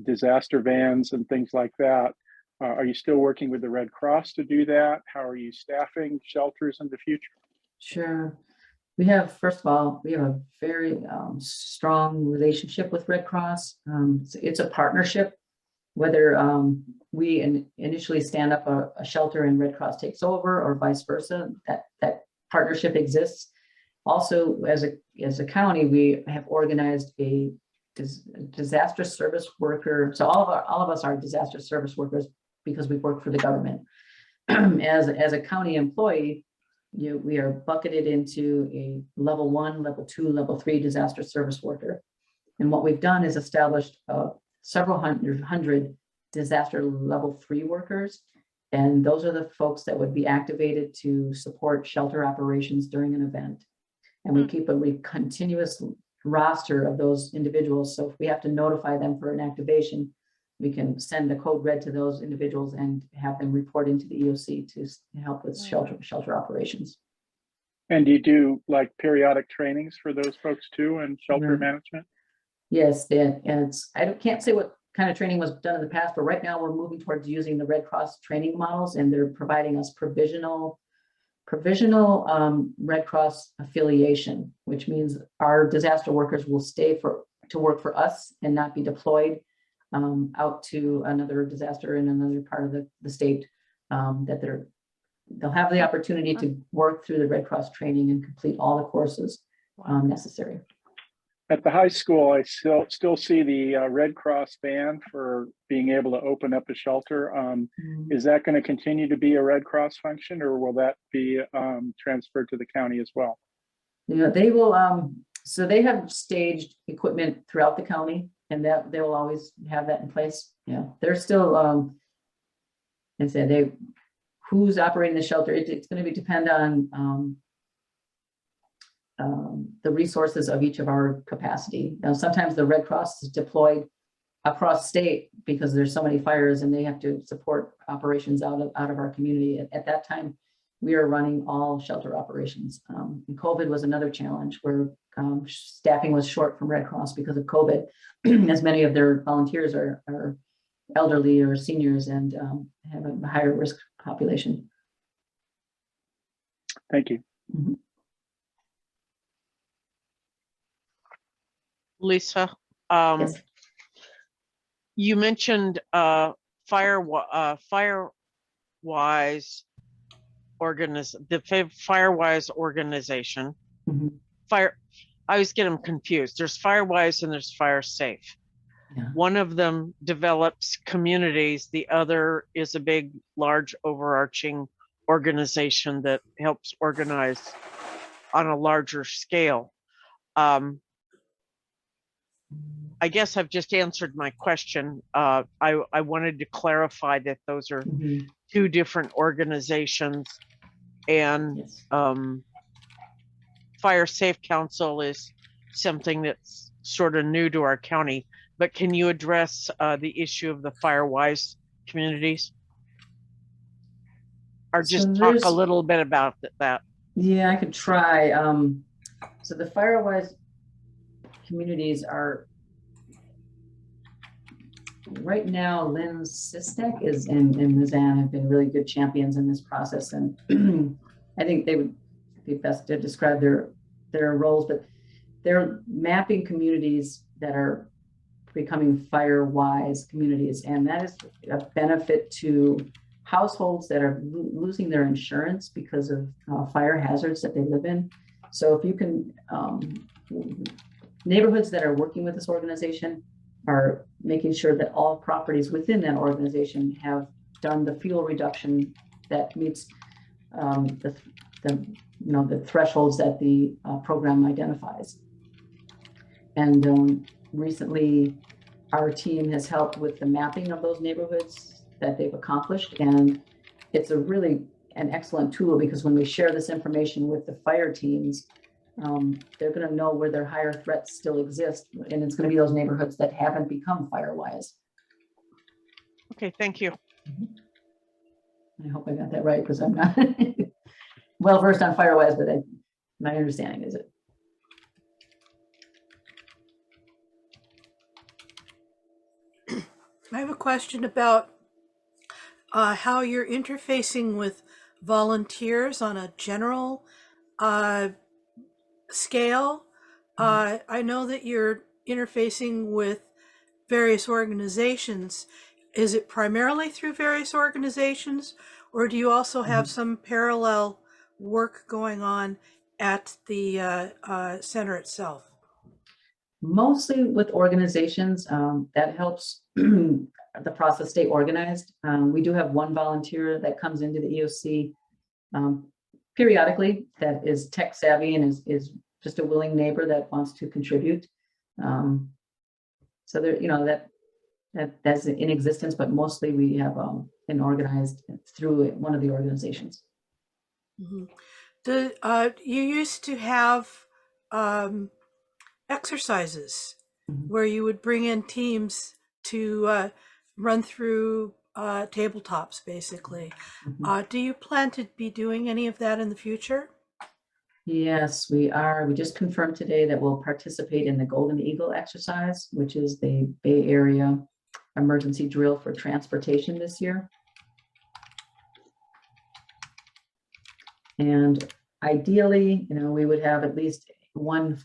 disaster vans and things like that. Are you still working with the Red Cross to do that? How are you staffing shelters in the future? Sure. We have, first of all, we have a very strong relationship with Red Cross. It's a partnership. Whether we initially stand up a shelter and Red Cross takes over, or vice versa, that partnership exists. Also, as a county, we have organized a disaster service worker. So all of us are disaster service workers because we work for the government. as a county employee, we are bucketed into a level 1, level 2, level 3 disaster service worker. And what we've done is established several hundred disaster level 3 workers. And those are the folks that would be activated to support shelter operations during an event. And we keep a continuous roster of those individuals. So if we have to notify them for an activation, we can send a code red to those individuals and have them report into the EOC to help with shelter operations. And do you do like periodic trainings for those folks too and shelter management? Yes, and I can't say what kind of training was done in the past, but right now we're moving towards using the Red Cross training models, and they're providing us provisional Red Cross affiliation, which means our disaster workers will stay to work for us and not be deployed out to another disaster in another part of the state. That they'll have the opportunity to work through the Red Cross training and complete all the courses necessary. At the high school, I still see the Red Cross van for being able to open up a shelter. Is that going to continue to be a Red Cross function, or will that be transferred to the county as well? They will. So they have staged equipment throughout the county, and that they will always have that in place. Yeah, they're still. I said who's operating the shelter. It's going to depend on. The resources of each of our capacity. Now, sometimes the Red Cross is deployed across state because there's so many fires and they have to support operations out of our community. At that time, we are running all shelter operations. And COVID was another challenge where staffing was short from Red Cross because of COVID, as many of their volunteers are elderly or seniors and have a higher risk population. Thank you. Mm-hmm. Lisa, Yes. you mentioned the Firewise organization. Mm-hmm. I always get them confused. There's Firewise and there's FireSafe. Yeah. One of them develops communities. The other is a big, large, overarching organization that helps organize on a larger scale. I guess I've just answered my question. I wanted to clarify that those are Mm-hmm. two different organizations, and Yes. Fire Safe Council is something that's sort of new to our county. But can you address the issue of the Firewise communities? Or just talk a little bit about that? Yeah, I could try. So the Firewise communities are right now. Lynn Sistek and Mizan have been really good champions in this process, and I think they would be best to describe their roles. But they're mapping communities that are becoming Firewise communities, and that is a benefit to households that are losing their insurance because of fire hazards that they live in. So if you can, neighborhoods that are working with this organization are making sure that all properties within that organization have done the fuel reduction that meets the thresholds that the program identifies. And recently, our team has helped with the mapping of those neighborhoods that they've accomplished, and it's an excellent tool because when we share this information with the fire teams, they're going to know where their higher threats still exist, and it's going to be those neighborhoods that haven't become Firewise. Okay, thank you. I hope I got that right because I'm not well versed on Firewise, but my understanding is it. I have a question about how you're interfacing with volunteers on a general scale. I know that you're interfacing with various organizations. Is it primarily through various organizations, or do you also have some parallel work going on at the center itself? Mostly with organizations. That helps the process stay organized. We do have one volunteer that comes into the EOC periodically that is tech savvy and is just a willing neighbor that wants to contribute. So there, you know, that's in existence, but mostly we have been organized through one of the organizations. Mhm. You used to have exercises Mhm. where you would bring in teams to run through tabletops, basically. Mhm. Do you plan to be doing any of that in the future? Yes, we are. We just confirmed today that we'll participate in the Golden Eagle exercise, which is the Bay Area emergency drill for transportation this year. And ideally, you know, we would have at least one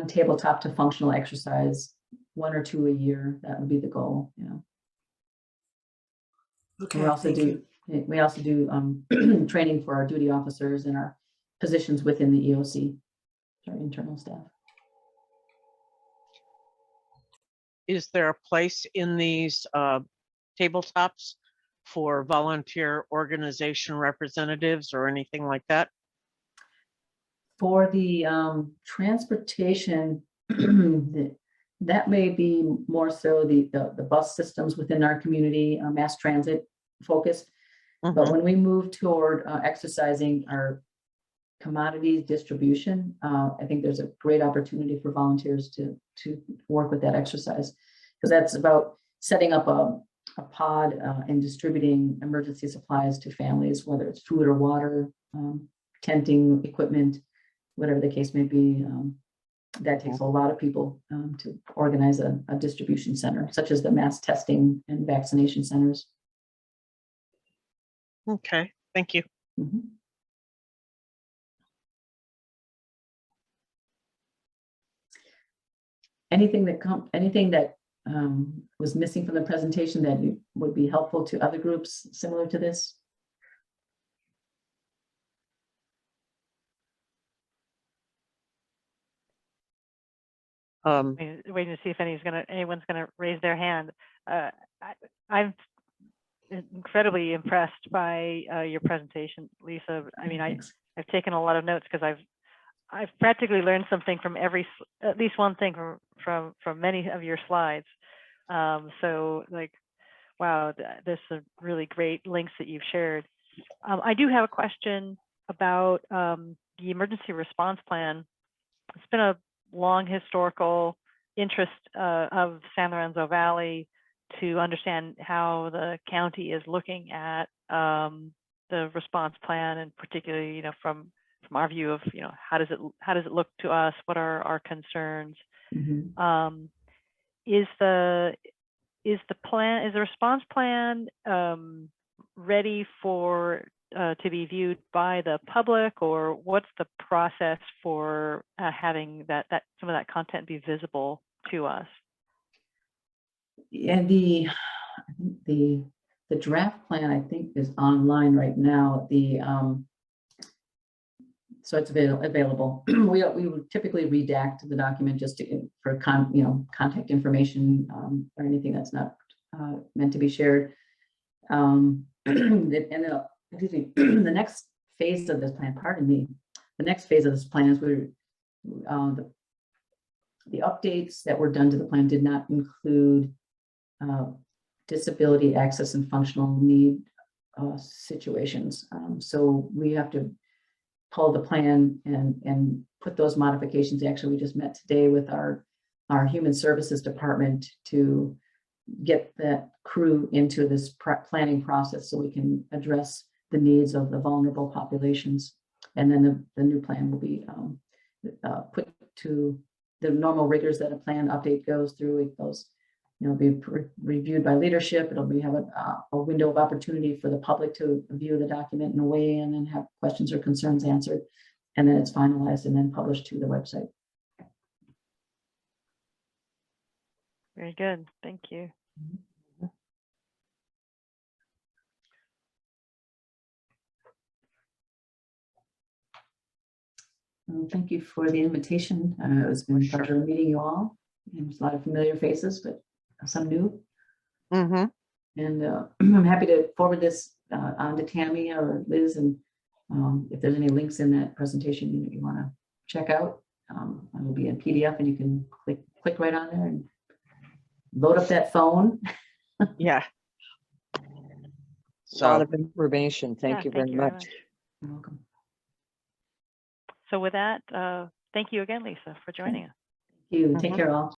tabletop to functional exercise, 1 or 2 a year. That would be the goal, you know. Okay, We also thank do training for our duty officers and our positions within the EOC, our internal staff. Is there a place in these tabletops for volunteer organization representatives or anything like that? For the transportation, that may be more so the bus systems within our community, mass transit focused. But Mhm. when we move toward exercising our commodities distribution, I think there's a great opportunity for volunteers to work with that exercise, because that's about setting up a pod and distributing emergency supplies to families, whether it's food or water, tenting equipment, whatever the case may be. That takes a lot of people to organize a distribution center, such as the mass testing and vaccination centers. Okay, thank you. Mhm. Anything that was missing from the presentation that would be helpful to other groups similar to this? Waiting to see if anyone's gonna raise their hand. I'm incredibly impressed by your presentation, Lisa. I mean, Thanks. I've taken a lot of notes because I've practically learned something from at least one thing from many of your slides. So like, wow, there's some really great links that you've shared. I do have a question about the emergency response plan. It's been a long historical interest of San Lorenzo Valley to understand how the county is looking at the response plan, and particularly, you know, from our view of, you know, how does it look to us? What are our concerns? Mhm. Is the response plan ready for to be viewed by the public, or what's the process for having that some of that content be visible to us? And the draft plan, I think, is online right now. So it's available. We would typically redact the document just for contact information or anything that's not meant to be shared. Excuse me, the next phase of this plan, pardon me, the next phase of this plan is the updates that were done to the plan did not include disability access and functional need situations. So we have to pull the plan and put those modifications. Actually, we just met today with our human services department to get that crew into this planning process so we can address the needs of the vulnerable populations. And then the new plan will be put to the normal rigors that a plan update goes through. It goes, you know, be reviewed by leadership. It'll have a window of opportunity for the public to view the document and weigh in and have questions or concerns answered. And then it's finalized and then published to the website. Very good, thank you. Well, thank you for the invitation. It's been a pleasure meeting you all. And there's a lot of familiar faces, but some new. Mm-hmm. And I'm happy to forward this on to Tammy or Liz, and if there's any links in that presentation that you want to check out, it will be in PDF, and you can click right on there and load up that phone. Yeah. A lot So, of information. Yeah, Thank you very much. You're welcome. So with that, thank you again, Lisa, for joining us. You take care all.